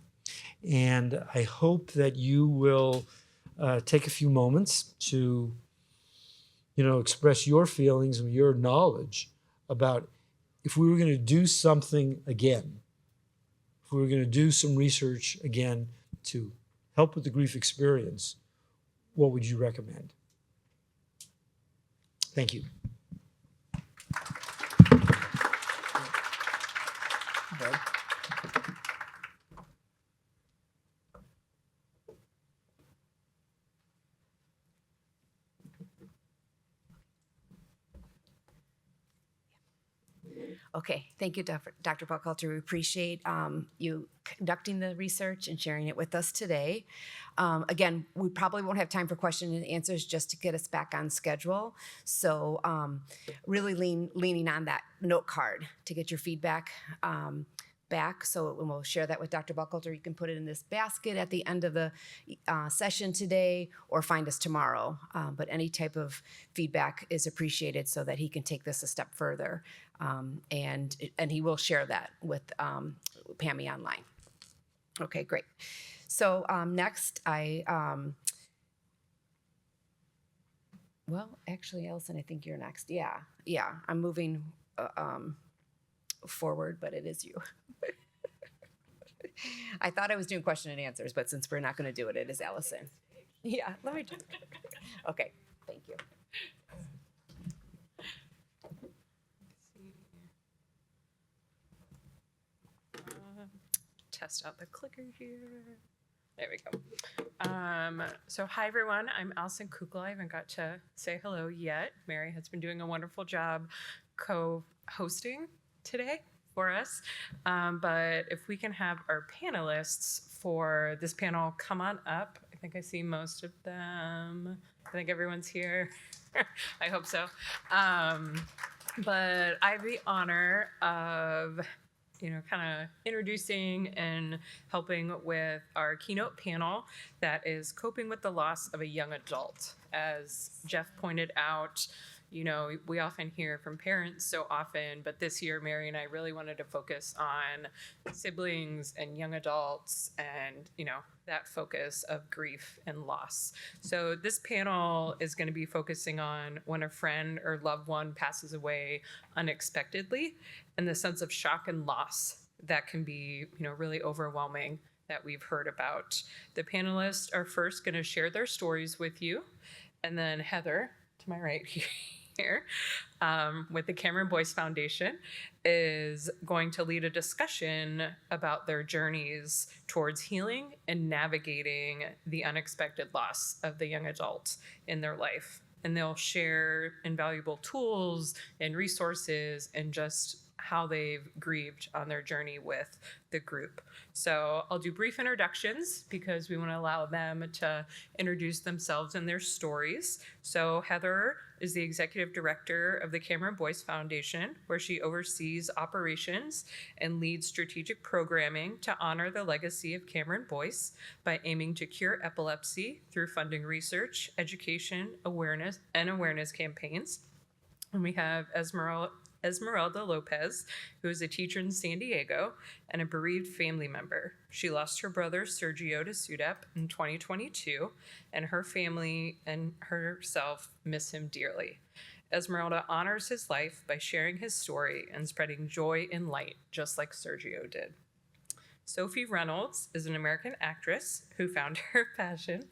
And I hope that you will take a few moments to, you know, express your feelings and your knowledge about, if we were going to do something again, if we were going to do some research again to help with the grief experience, what would you recommend? Thank you. Okay. Okay, thank you, Dr. Buckhalter. We appreciate you conducting the research and sharing it with us today. Again, we probably won't have time for question and answers, just to get us back on schedule. So really leaning on that note card to get your feedback back. So we'll share that with Dr. Buckhalter. You can put it in this basket at the end of the session today, or find us tomorrow. But any type of feedback is appreciated, so that he can take this a step further. And he will share that with PAME online. Okay, great. So next, well, actually, Allison, I think you're next. Yeah, I'm moving forward, but it is you. I thought I was doing question and answers, but since we're not going to do it, it is Allison. Yeah, let me do it. Okay, thank you. test out the clicker here. There we go. So hi everyone, I'm Alison Kukla. I haven't got to say hello yet. Mary has been doing a wonderful job co-hosting today for us. But if we can have our panelists for this panel come on up. I think I see most of them. I think everyone's here. I hope so. But I have the honor of kind of introducing and helping with our keynote panel that is coping with the loss of a young adult. As Jeff pointed out, we often hear from parents so often, but this year, Mary and I really wanted to focus on siblings and young adults and, that focus of grief and loss. So this panel is going to be focusing on when a friend or loved one passes away unexpectedly and the sense of shock and loss that can be, really overwhelming that we've heard about. The panelists are first going to share their stories with you, and then Heather, to my right here, with the Cameron Boyce Foundation, is going to lead a discussion about their journeys towards healing and navigating the unexpected loss of the young adult in their life. And they'll share invaluable tools and resources and just how they've grieved on their journey with the group. So I'll do brief introductions because we want to allow them to introduce themselves and their stories. So Heather is the executive director of the Cameron Boyce Foundation, where she oversees operations and leads strategic programming to honor the legacy of Cameron Boyce by aiming to cure epilepsy through funding research, education, awareness campaigns. And we have Esmeralda Lopez, who is a teacher in San Diego and a bereaved family member. She lost her brother Sergio to SUDEP in 2022, and her family and herself miss him dearly. Esmeralda honors his life by sharing his story and spreading joy and light, just like Sergio did. Sophie Reynolds is an American actress who found her passion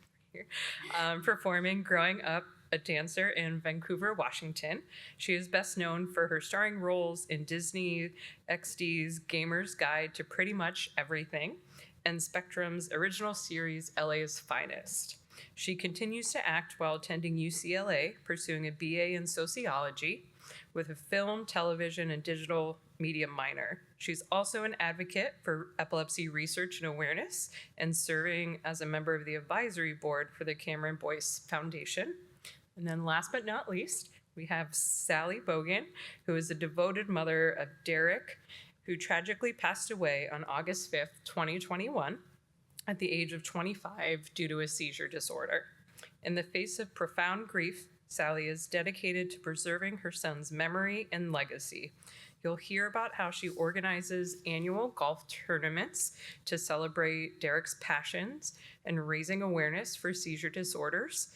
performing growing up a dancer in Vancouver, Washington. She is best known for her starring roles in Disney XD's Gamer's Guide to Pretty Much Everything and Spectrum's original series LA's Finest. She continues to act while attending UCLA, pursuing a BA in sociology with a film, television, and digital media minor. She's also an advocate for epilepsy research and awareness and serving as a member of the advisory board for the Cameron Boyce Foundation. And then last but not least, we have Sally Bogan, who is a devoted mother of Derek, who tragically passed away on August 5th, 2021, at the age of 25 due to a seizure disorder. In the face of profound grief, Sally is dedicated to preserving her son's memory and legacy. You'll hear about how she organizes annual golf tournaments to celebrate Derek's passions and raising awareness for seizure disorders.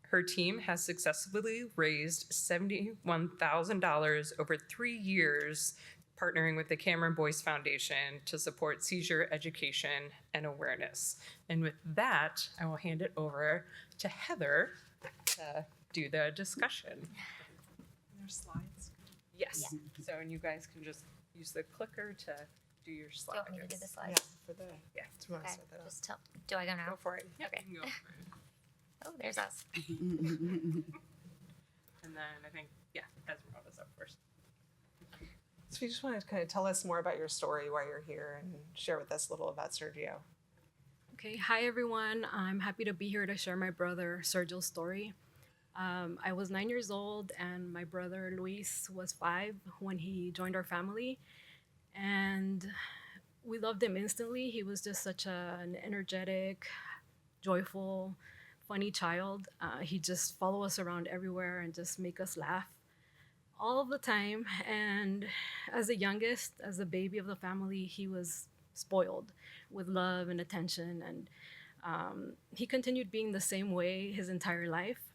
Her team has successfully raised $71,000 over 3 years, partnering with the Cameron Boyce Foundation to support seizure education and awareness. And with that, I will hand it over to Heather to do the discussion. There's slides. Yes. Yeah. So, and you guys can just use the clicker to do your Do you slides. want me to do the Yeah, slides? for the. Yeah. Do you want to Okay, set that up? just tell. Do I go now? Go for it. Yep, Okay. you can go for it. Oh, there's us. And then I think, Esmeralda's up first. So you just want to kind of tell us more about your story, why you're here, and share with us a little about Sergio. Okay, hi everyone. I'm happy to be here to share my brother Sergio's story. I was 9 years old and my brother Luis was 5 when he joined our family. And we loved him instantly. He was just such an energetic, joyful, funny child. He just followed us around everywhere and just make us laugh all of the time. And as the youngest, as the baby of the family, he was spoiled with love and attention. And he continued being the same way his entire life.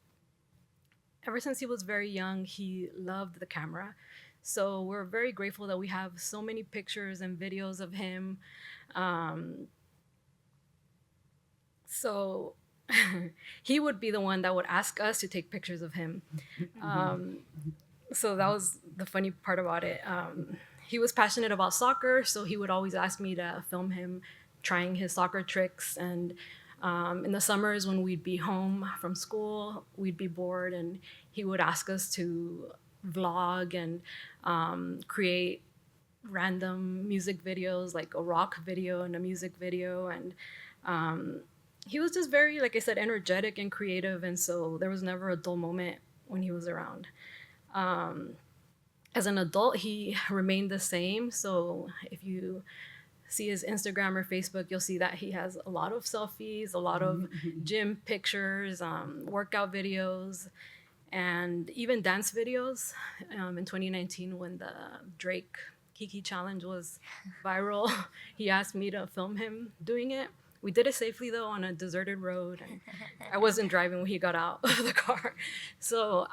Ever since he was very young, he loved the camera. So we're very grateful that we have so many pictures and videos of him. So he would be the one that would ask us to take pictures of him. So that was the funny part about it. he was passionate about soccer, so he would always ask me to film him trying his soccer tricks. And in the summers when we'd be home from school, we'd be bored, and he would ask us to vlog and create random music videos, like a rock video and a music video. And he was just very, like I said, energetic and creative, and so there was never a dull moment when he was around. As an adult, he remained the same. So if you see his Instagram or Facebook, you'll see that he has a lot of selfies, a lot of gym pictures, workout videos, and even dance videos. In 2019, when the Drake Kiki challenge was viral, he asked me to film him doing it. We did it safely though on a deserted road, and I wasn't driving when he got out of the car. So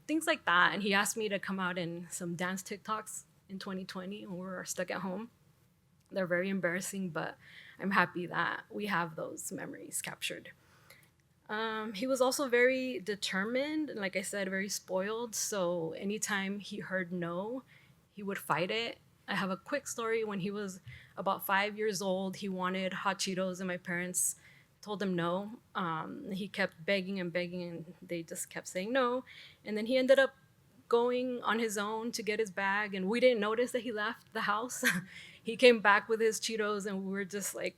things like that. And he asked me to come out in some dance TikToks in 2020 when we were stuck at home. They're very embarrassing, but I'm happy that we have those memories captured. He was also very determined, and like I said, very spoiled. So anytime he heard no, he would fight it. I have a quick story. When he was about 5 years old, he wanted hot Cheetos, and my parents told him no. He kept begging and begging, and they just kept saying no. And then he ended up going on his own to get his bag, and we didn't notice that he left the house. He came back with his Cheetos, and we were just like,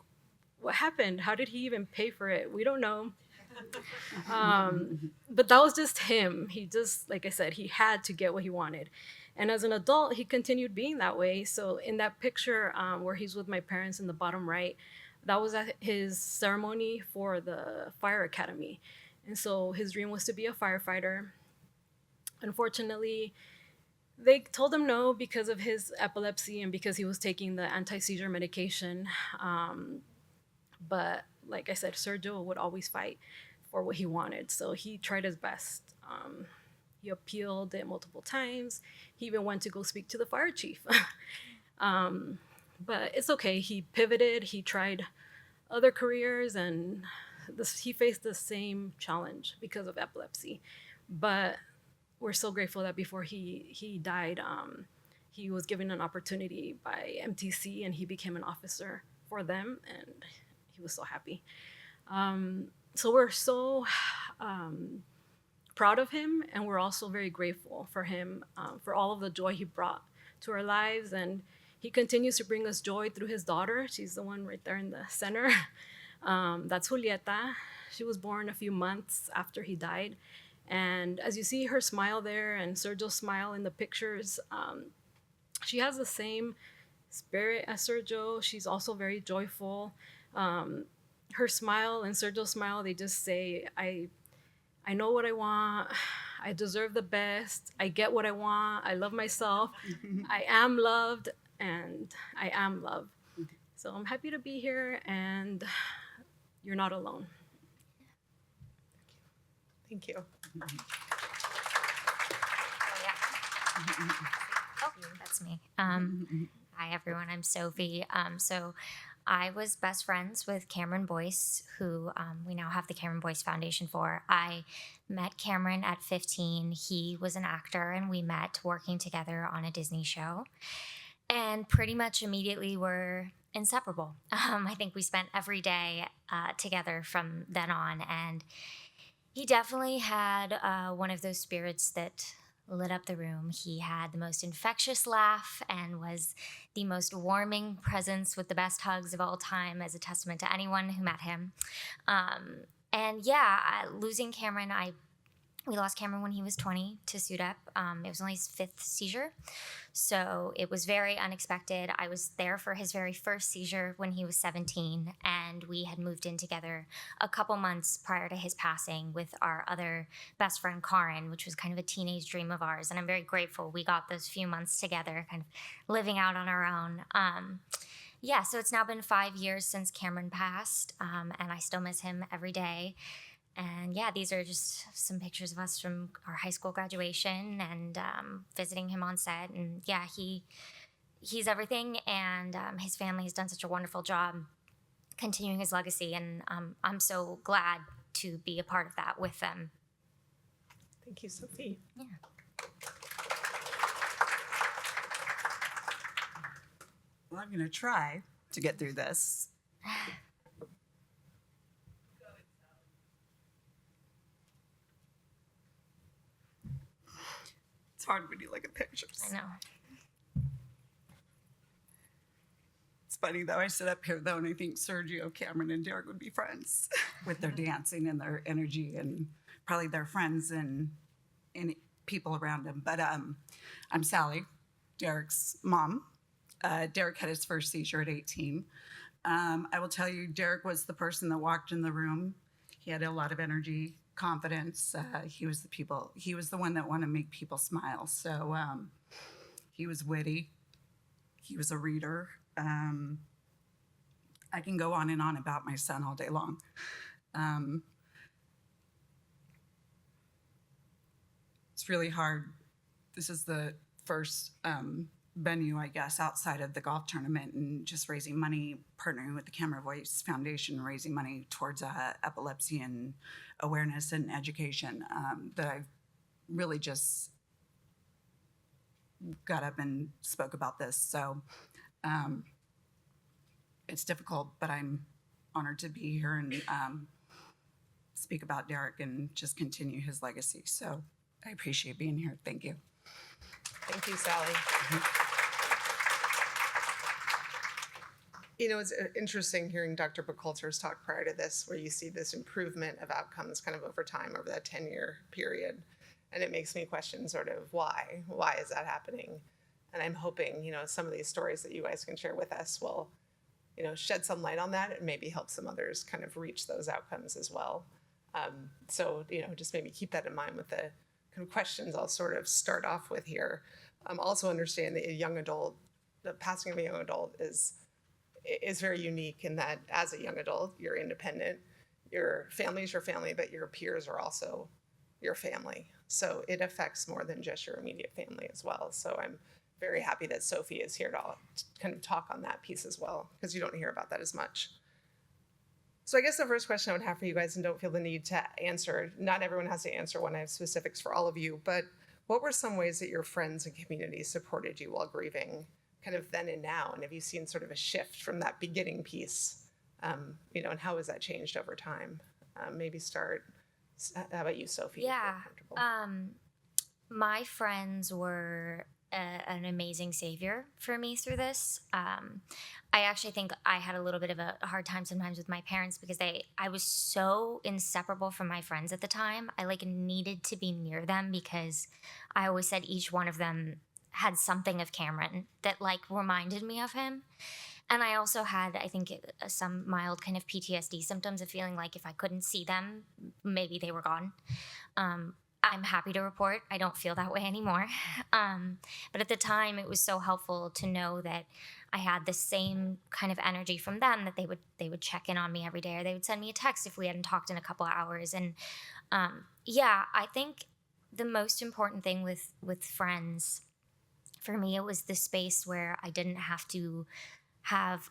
what happened? How did he even pay for it? We don't know. But that was just him. He just, like I said, he had to get what he wanted. And as an adult, he continued being that way. So in that picture where he's with my parents in the bottom right, that was at his ceremony for the fire academy. And so his dream was to be a firefighter. Unfortunately, they told him no because of his epilepsy and because he was taking the anti-seizure medication. But like I said, Sergio would always fight for what he wanted. So he tried his best. He appealed it multiple times. He even went to go speak to the fire chief. But it's okay. He pivoted. He tried other careers, and he faced the same challenge because of epilepsy. But we're so grateful that before he died, he was given an opportunity by MTC, and he became an officer for them, and he was so happy. So we're so proud of him, and we're also very grateful for him, for all of the joy he brought to our lives. And he continues to bring us joy through his daughter. She's the one right there in the center. That's Julieta. She was born a few months after he died. And as you see her smile there and Sergio's smile in the pictures, she has the same spirit as Sergio. She's also very joyful. Her smile and Sergio's smile, they just say, I know what I want. I deserve the best. I get what I want. I love myself. I am loved, and I am loved. So I'm happy to be here, and you're not alone. Thank you. Oh, yeah. Oh, that's me. Hi, everyone. I'm Sophie. So I was best friends with Cameron Boyce, who we now have the Cameron Boyce Foundation for. I met Cameron at 15. He was an actor, and we met working together on a Disney show. And pretty much immediately were inseparable. I think we spent every day together from then on. And he definitely had one of those spirits that lit up the room. He had the most infectious laugh and was the most warming presence with the best hugs of all time, as a testament to anyone who met him. And yeah, losing Cameron, we lost Cameron when he was 20 to SUDEP. It was only his 5th seizure. So it was very unexpected. I was there for his very first seizure when he was 17, and we had moved in together a couple months prior to his passing with our other best friend, Karin, which was kind of a teenage dream of ours. And I'm very grateful we got those few months together, kind of living out on our own. Yeah, so it's now been 5 years since Cameron passed, and I still miss him every day. And yeah, these are just some pictures of us from our high school graduation and visiting him on set. And yeah, he's everything, and his family has done such a wonderful job continuing his legacy. And I'm so glad to be a part of that with them. Thank you, Sophie. Yeah. Well, I'm going to try to get through this. It's hard when you look at pictures. I know. It's funny though. I sit up here though, and I think Sergio, Cameron, and Derek would be friends with their dancing and their energy, and probably their friends and people around them. But I'm Sally, Derek's mom. Derek had his first seizure at 18. I will tell you, Derek was the person that walked in the room. He had a lot of energy, confidence. He was the one that wanted to make people smile. So he was witty. He was a reader. I can go on and on about my son all day long. It's really hard. This is the first venue, I guess, outside of the golf tournament, and just raising money, partnering with the Camera Voice Foundation, raising money towards epilepsy and awareness and education, that I've really just got up and spoke about this. So it's difficult, but I'm honored to be here and speak about Derek and just continue his legacy. So I appreciate being here. Thank you. Thank you, Sally. You know, it's interesting hearing Dr. Buchalter's talk prior to this, where you see this improvement of outcomes kind of over time, over that 10-year period. And it makes me question sort of why? Why is that happening? And I'm hoping, you know, some of these stories that you guys can share with us will, you know, shed some light on that and maybe help some others kind of reach those outcomes as well. So, you know, just maybe keep that in mind with the kind of questions I'll sort of start off with here. Also understand that the passing of a young adult is very unique in that as a young adult, you're independent. Your family is your family, but your peers are also your family. So it affects more than just your immediate family as well. So I'm very happy that Sophie is here to kind of talk on that piece as well, because you don't hear about that as much. So I guess the first question I would have for you guys, and don't feel the need to answer, not everyone has to answer one, I have specifics for all of you, but what were some ways that your friends and community supported you while grieving, kind of then and now? And have you seen sort of a shift from that beginning piece, you know, and how has that changed over time? Maybe start, how about you, Sophie? Yeah. My friends were an amazing savior for me through this. I actually think I had a little bit of a hard time sometimes with my parents because I was so inseparable from my friends at the time. I like needed to be near them because I always said each one of them had something of Cameron that like reminded me of him. And I also had, I think, some mild kind of PTSD symptoms of feeling like if I couldn't see them, maybe they were gone. I'm happy to report I don't feel that way anymore. But at the time, it was so helpful to know that I had the same kind of energy from them, that they would check in on me every day, or they would send me a text if we hadn't talked in a couple of hours. And yeah, I think the most important thing with friends, for me, it was the space where I didn't have to have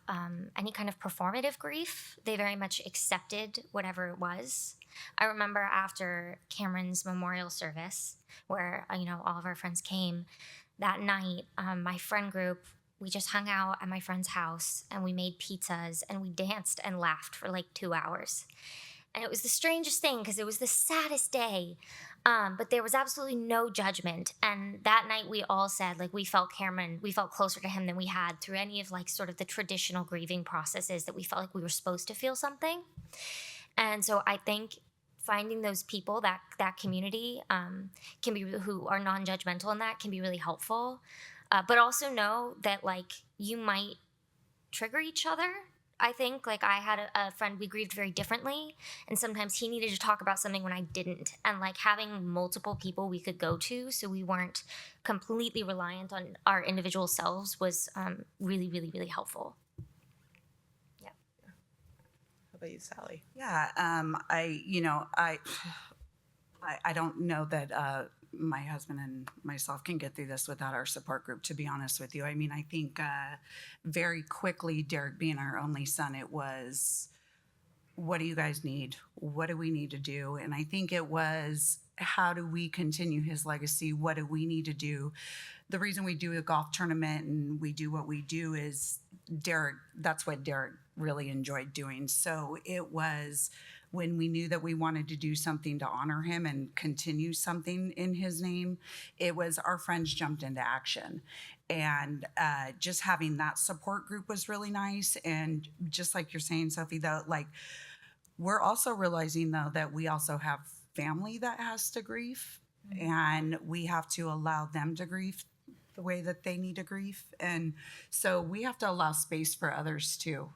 any kind of performative grief. They very much accepted whatever it was. I remember after Cameron's memorial service, where all of our friends came that night, my friend group, we just hung out at my friend's house and we made pizzas and we danced and laughed for like 2 hours. And it was the strangest thing because it was the saddest day, but there was absolutely no judgment. And that night we all said, like, we felt closer to him than we had through any of like sort of the traditional grieving processes, that we felt like we were supposed to feel something. And so I think finding those people, that community can be, who are non-judgmental in that, can be really helpful. But also know that like you might trigger each other. I think like I had a friend, we grieved very differently, and sometimes he needed to talk about something when I didn't. And like having multiple people we could go to so we weren't completely reliant on our individual selves was really, really, really helpful. How about you, Sally? Yeah, I don't know that my husband and myself can get through this without our support group, to be honest with you. I mean, I think very quickly, Derek being our only son, it was, what do you guys need? What do we need to do? And I think it was, how do we continue his legacy? What do we need to do? The reason we do a golf tournament and we do what we do is Derek, that's what Derek really enjoyed doing. So it was when we knew that we wanted to do something to honor him and continue something in his name, it was our friends jumped into action. And just having that support group was really nice. And just like you're saying, Sophie, though, like we're also realizing though that we also have family that has to grieve, and we have to allow them to grieve the way that they need to grieve. And so we have to allow space for others too.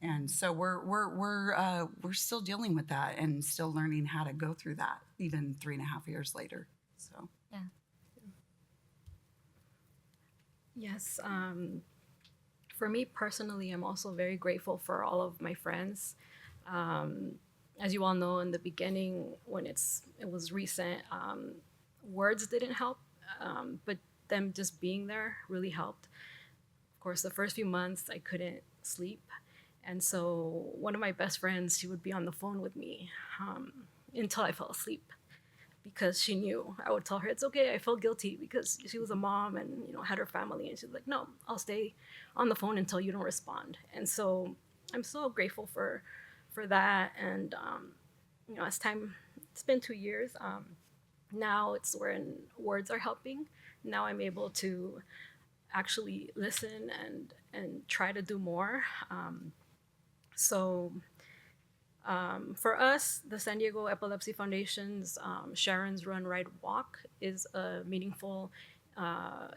And so we're still dealing with that and still learning how to go through that even 3.5 years later. So Yeah. Yes. For me personally, I'm also very grateful for all of my friends. As you all know, in the beginning, when it was recent, words didn't help, but them just being there really helped. Of course, the first few months I couldn't sleep, and so one of my best friends, she would be on the phone with me until I fell asleep, because she knew. I would tell her it's okay. I felt guilty because she was a mom and had her family, and she's like, "No, I'll stay on the phone until you don't respond." And so I'm so grateful for that. And as time, it's been 2 years. Now it's when words are helping. Now I'm able to actually listen and try to do more. So for us, the San Diego Epilepsy Foundation's Sharon's Run, Ride, Walk is a meaningful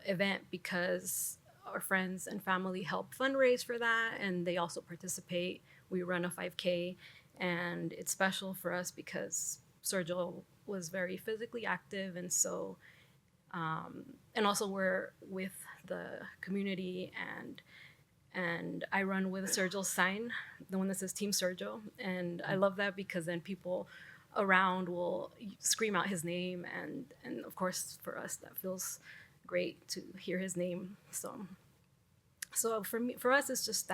event because our friends and family help fundraise for that, and they also participate. We run a 5K, and it's special for us because Sergio was very physically active, and so and also we're with the community, and I run with Sergio's sign, the one that says Team Sergio, and I love that because then people around will scream out his name, and of course for us that feels great to hear his name. So for us, it's just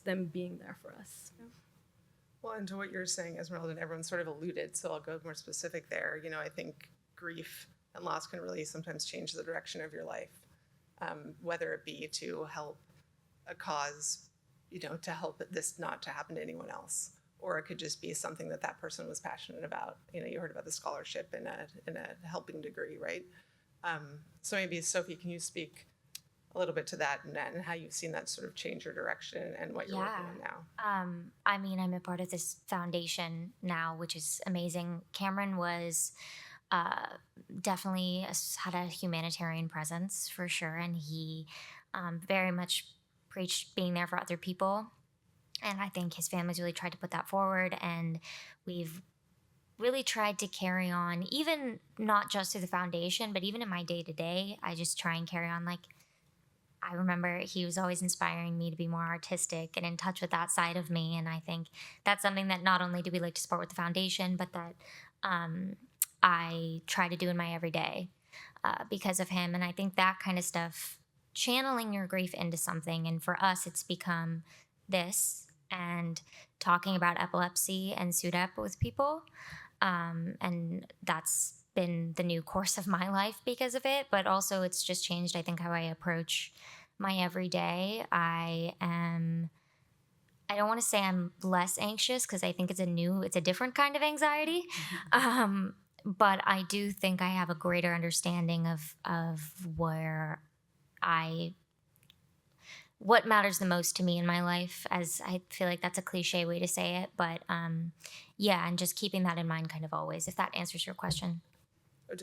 them being there for us. Well, and to what you're saying, Esmeralda, and everyone sort of alluded, so I'll go more specific there. I think grief and loss can really sometimes change the direction of your life, whether it be to help a cause, to help this not to happen to anyone else, or it could just be something that person was passionate about. You heard about the scholarship in a helping degree, right? So maybe, Sophie, can you speak a little bit to that and how you've seen that sort of change your direction and what you're working on now? I mean, I'm a part of this foundation now, which is amazing. Cameron was definitely had a humanitarian presence for sure, and he very much preached being there for other people. And I think his family's really tried to put that forward, and we've really tried to carry on, even not just through the foundation, but even in my day-to-day, I just try and carry on. Like, I remember he was always inspiring me to be more artistic and in touch with that side of me. And I think that's something that not only do we like to support with the foundation, but that I try to do in my everyday because of him. And I think that kind of stuff, channeling your grief into something. And for us, it's become this, and talking about epilepsy and SUDEP with people. And that's been the new course of my life because of it, but also it's just changed, I think, how I approach my everyday. I don't want to say I'm less anxious, because I think it's a different kind of anxiety. But I do think I have a greater understanding of what matters the most to me in my life, as I feel like that's a cliche way to say it, but yeah, and just keeping that in mind kind of always, if that answers your question.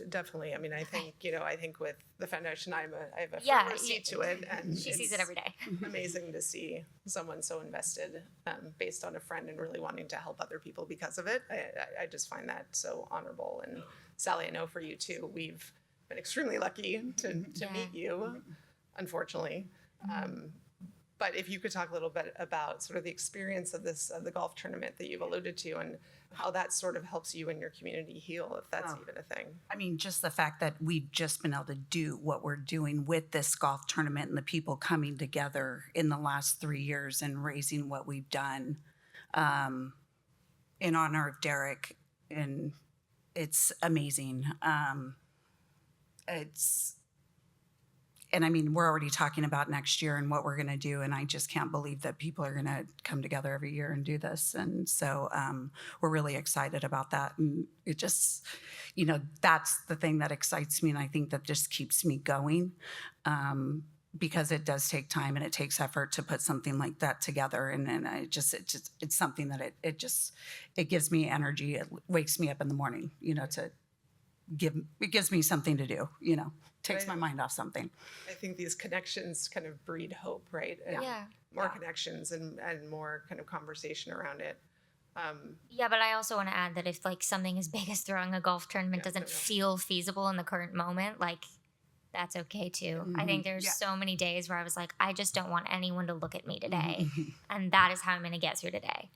Definitely. I mean, I think, I think with the foundation, I have a Yeah, front row seat to it. And she sees it every day. Amazing to see someone so invested based on a friend and really wanting to help other people because of it. I just find that so honorable. And Sally, I know for you too, we've been extremely lucky to meet you, unfortunately. But if you could talk a little bit about sort of the experience of the golf tournament that you've alluded to, and how that sort of helps you and your community heal, if that's even a thing. I mean, just the fact that we've just been able to do what we're doing with this golf tournament and the people coming together in the last 3 years and raising what we've done in honor of Derek, and it's amazing. and I mean, we're already talking about next year and what we're going to do. And I just can't believe that people are going to come together every year and do this. And so we're really excited about that. And it just, that's the thing that excites me. And I think that just keeps me going because it does take time and it takes effort to put something like that together. And it's something that it gives me energy. It wakes me up in the morning, it gives me something to do, takes my mind off something. I think these connections kind of breed hope, right? And Yeah. more connections and more kind of conversation around it. Yeah, but I also want to add that if like something as big as throwing a golf tournament Yeah, doesn't no. feel feasible in the current moment, like that's okay too. I think there's so many days where I was like, I just don't want anyone to look at me today, and that is how I'm going to get through today.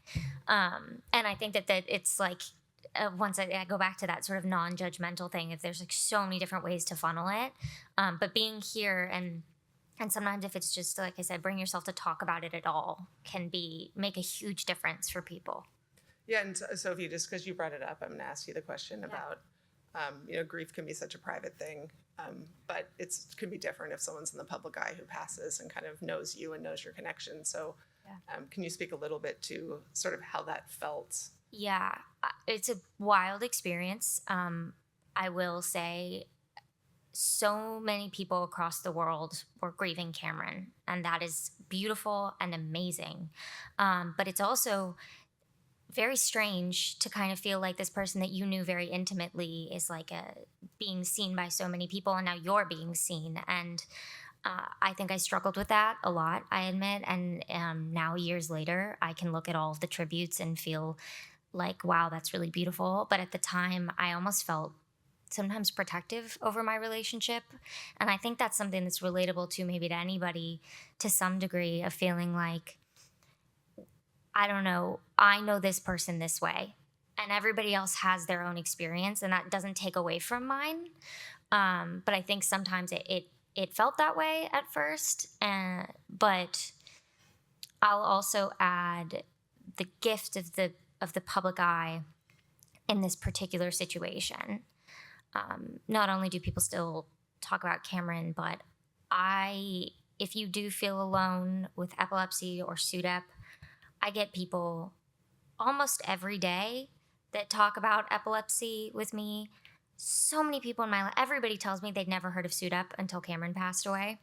And I think that it's like once I go back to that sort of non-judgmental thing, if there's like so many different ways to funnel it, but being here and sometimes if it's just like I said, bring yourself to talk about it at all can make a huge difference for people. Yeah, and Sophie, just because you brought it up, I'm going to ask you the question about, grief can be such a private thing, but it can be different if someone's in the public eye who passes and kind of knows you and knows your connection. So can you speak a little bit to sort of how that felt? Yeah, it's a wild experience. I will say so many people across the world were grieving Cameron, and that is beautiful and amazing. But it's also very strange to kind of feel like this person that you knew very intimately is like being seen by so many people, and now you're being seen. And I think I struggled with that a lot, I admit. And now years later, I can look at all of the tributes and feel like, wow, that's really beautiful. But at the time, I almost felt sometimes protective over my relationship. And I think that's something that's relatable to maybe to anybody to some degree, of feeling like, I don't know, I know this person this way, and everybody else has their own experience, and that doesn't take away from mine. But I think sometimes it felt that way at first. But I'll also add the gift of the public eye in this particular situation. Not only do people still talk about Cameron, but if you do feel alone with epilepsy or SUDEP, I get people almost every day that talk about epilepsy with me. So many people in my life, everybody tells me they'd never heard of SUDEP until Cameron passed away.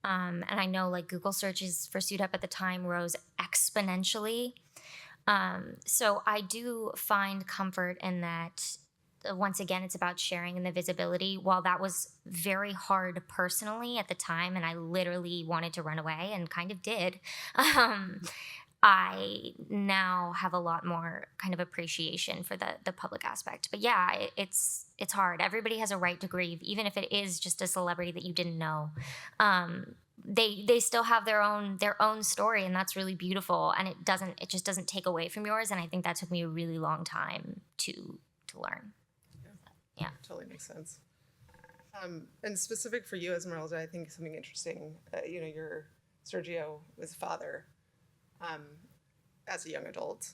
And I know like Google searches for SUDEP at the time rose exponentially. So I do find comfort in that. Once again, it's about sharing and the visibility. While that was very hard personally at the time, and I literally wanted to run away and kind of did, I now have a lot more kind of appreciation for the public aspect. But yeah, it's hard. Everybody has a right to grieve, even if it is just a celebrity that you didn't know. They still have their own story, and that's really beautiful. And it just doesn't take away from yours. And I think that took me a really long time to learn. Yeah. Totally makes sense. And specific for you, Esmeralda, I think something interesting, your Sergio was a father as a young adult.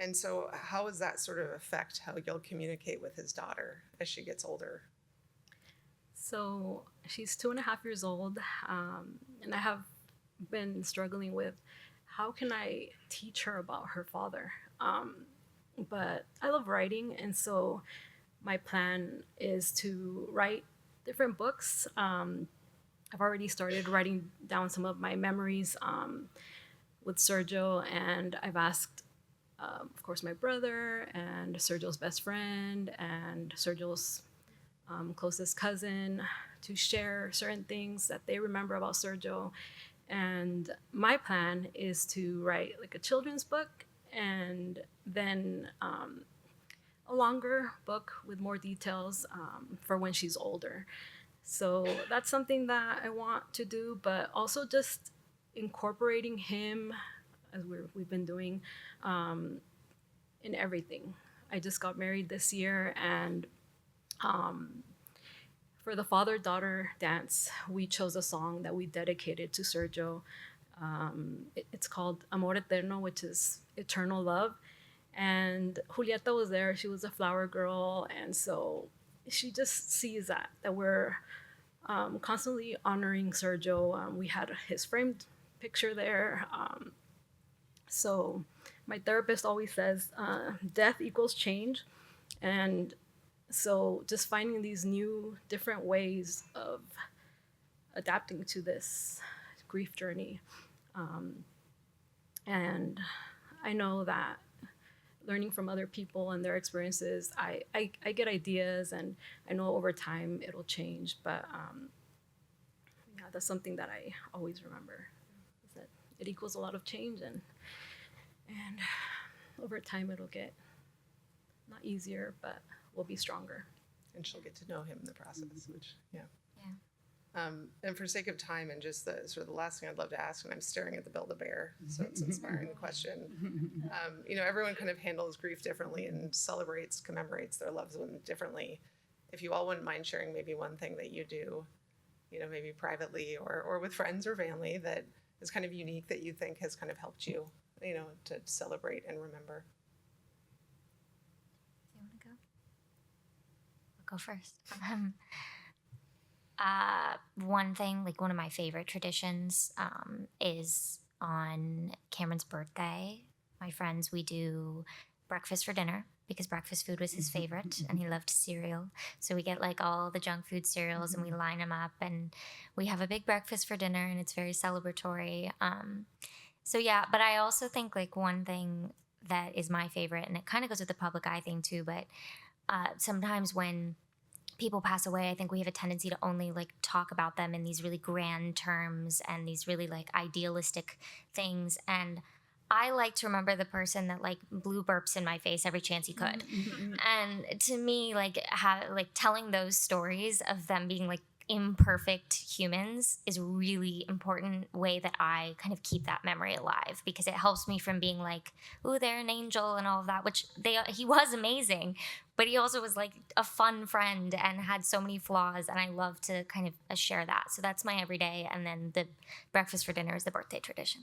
And so how does that sort of affect how you'll communicate with his daughter as she gets older? So she's 2.5 years old, and I have been struggling with how can I teach her about her father. But I love writing, and so my plan is to write different books. I've already started writing down some of my memories with Sergio, and I've asked, of course, my brother and Sergio's best friend and Sergio's closest cousin to share certain things that they remember about Sergio. And my plan is to write like a children's book, and then a longer book with more details for when she's older. So that's something that I want to do, but also just incorporating him, as we've been doing, in everything. I just got married this year, and for the father-daughter dance, we chose a song that we dedicated to Sergio. It's called Amor Eterno, which is eternal love. And Julieta was there. She was a flower girl, and so she just sees that we're constantly honoring Sergio. We had his framed picture there. So my therapist always says death equals change. And so just finding these new, different ways of adapting to this grief journey. And I know that learning from other people and their experiences, I get ideas, and I know over time it'll change. But yeah, that's something that I always remember, is that it equals a lot of change, and over time it'll get not easier, but we'll be stronger. And she'll get to know him in the process, which, yeah. Yeah. And for sake of time and just the sort of the last thing I'd love to ask, and I'm staring at the Build-A-Bear, so it's an inspiring question. You know, everyone kind of handles grief differently and celebrates, commemorates their loved one differently. If you all wouldn't mind sharing maybe one thing that you do, you know, maybe privately or with friends or family that is kind of unique that you think has kind of helped you, you know, to celebrate and remember. Do you want to go? I'll go first. One thing, like one of my favorite traditions, is on Cameron's birthday. My friends, we do breakfast for dinner because breakfast food was his favorite and he loved cereal. So we get like all the junk food cereals and we line them up and we have a big breakfast for dinner and it's very celebratory. So yeah, but I also think like one thing that is my favorite, and it kind of goes with the public eye thing too, but sometimes when people pass away, I think we have a tendency to only like talk about them in these really grand terms and these really like idealistic things. And I like to remember the person that like blew burps in my face every chance he could. And to me, like telling those stories of them being like imperfect humans is a really important way that I kind of keep that memory alive, because it helps me from being like, ooh, they're an angel and all of that, which he was amazing, but he also was like a fun friend and had so many flaws, and I love to kind of share that. So that's my everyday, and then the breakfast for dinner is the birthday tradition.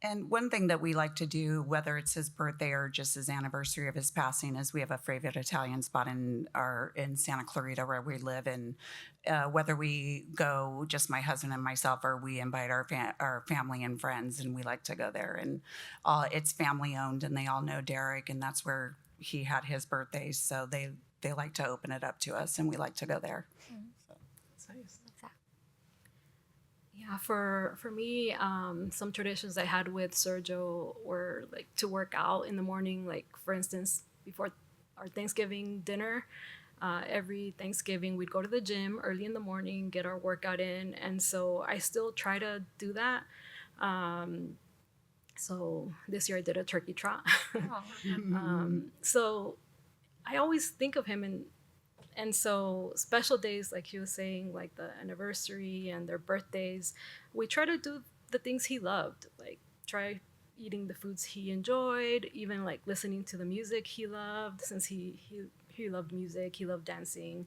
And one thing that we like to do, whether it's his birthday or just his anniversary of his passing, is we have a favorite Italian spot in Santa Clarita where we live. And whether we go just my husband and myself, or we invite our family and friends, and we like to go there. And it's family owned, and they all know Derek, and that's where he had his birthday. So they like to open it up to us, and we like to go there. So. That's nice. Yeah, for me, some traditions I had with Sergio were like to work out in the morning. Like for instance, before our Thanksgiving dinner, every Thanksgiving we'd go to the gym early in the morning, get our workout in, and so I still try to do that. So this year I did a turkey trot. So I always think of him, and so special days, like he was saying, like the anniversary and their birthdays, we try to do the things he loved, like try eating the foods he enjoyed, even like listening to the music he loved, since he loved music, he loved dancing,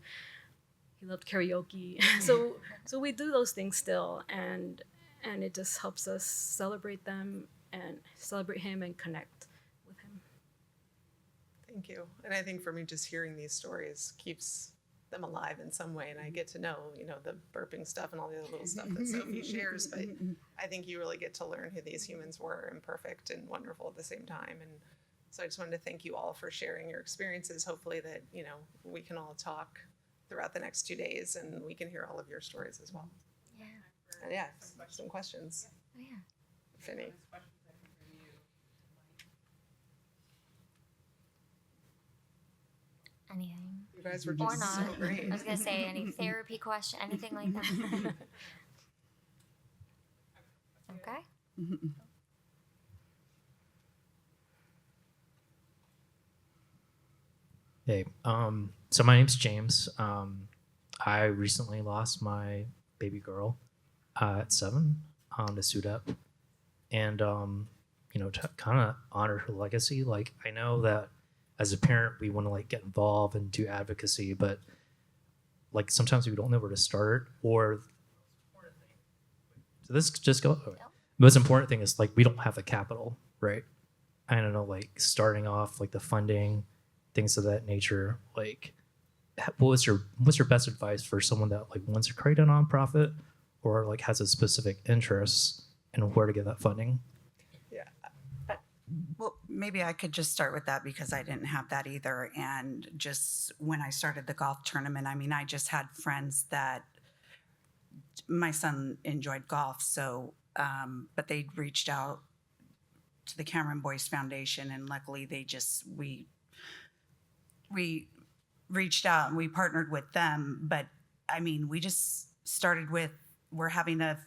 he loved karaoke. So we do those things still, and it just helps us celebrate them and celebrate him and connect with him. Thank you. And I think for me, just hearing these stories keeps them alive in some way. And I get to know, you know, the burping stuff and all the other little stuff that Sophie shares. But I think you really get to learn who these humans were, imperfect and wonderful at the same time. And so I just wanted to thank you all for sharing your experiences. Hopefully that, you know, we can all talk throughout the next 2 days and we can hear all of your stories as well. Yeah. And yeah, some questions. Oh yeah. Finney. Anything. You guys were Or just not. so great. I was gonna say any therapy question, anything like that. Okay. Hey, so my name's James. I recently lost my baby girl at 7 to SUDEP, and you know, to kind of honor her legacy. Like, I know that as a parent, we want to like get involved and do advocacy, but like sometimes we don't know where to start. Or so this just go. The most important thing is like we don't have the capital, right? I don't know, like starting off like the funding, things of that nature. Like, what's your best advice for someone that like wants to create a nonprofit or like has a specific interest and where to get that funding? Well, maybe I could just start with that because I didn't have that either. And just when I started the golf tournament, I mean, I just had friends that my son enjoyed golf. So, but they reached out to the Cameron Boyce Foundation, and luckily we reached out and we partnered with them. But I mean, we just started with, we're having a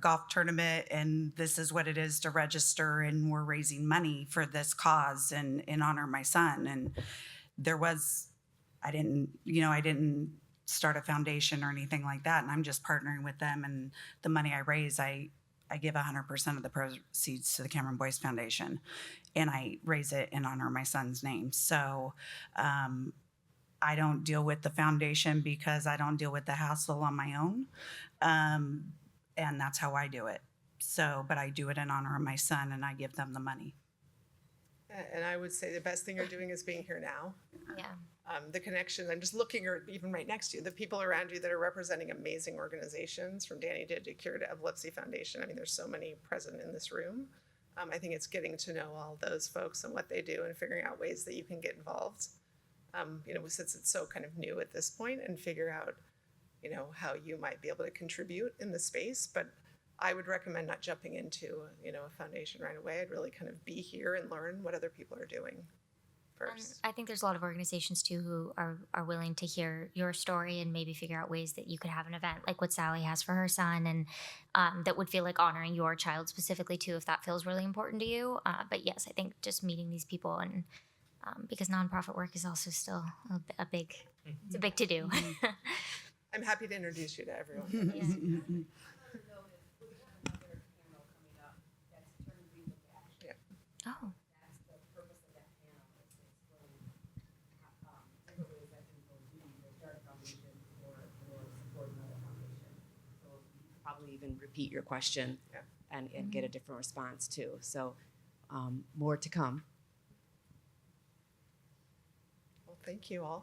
golf tournament and this is what it is to register, and we're raising money for this cause and in honor of my son. And I didn't start a foundation or anything like that. And I'm just partnering with them, and the money I raise, I give 100% of the proceeds to the Cameron Boyce Foundation, and I raise it in honor of my son's name. So I don't deal with the foundation because I don't deal with the hassle on my own. And that's how I do it. So, but I do it in honor of my son, and I give them the money. And I would say the best thing you're doing is being here now. Yeah. The connection, I'm just looking, or even right next to you, the people around you that are representing amazing organizations, from Danny to Cure to Epilepsy Foundation. I mean, there's so many present in this room. I think it's getting to know all those folks and what they do and figuring out ways that you can get involved. Since it's so kind of new at this point, and figure out, how you might be able to contribute in the space. But I would recommend not jumping into, a foundation right away. I'd really kind of be here and learn what other people are doing first. I think there's a lot of organizations too who are willing to hear your story and maybe figure out ways that you could have an event like what Sally has for her son, and that would feel like honoring your child specifically too, if that feels really important to you. But yes, I think just meeting these people, and because nonprofit work is also still a big to do. I'm happy to introduce you to everyone. Oh. Probably even repeat your question Yeah. and get a different response too. So more to come. Well, thank you all.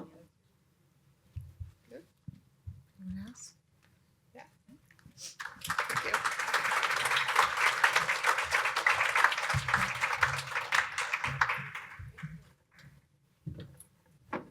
Good. Anyone else? Yeah. Thank you.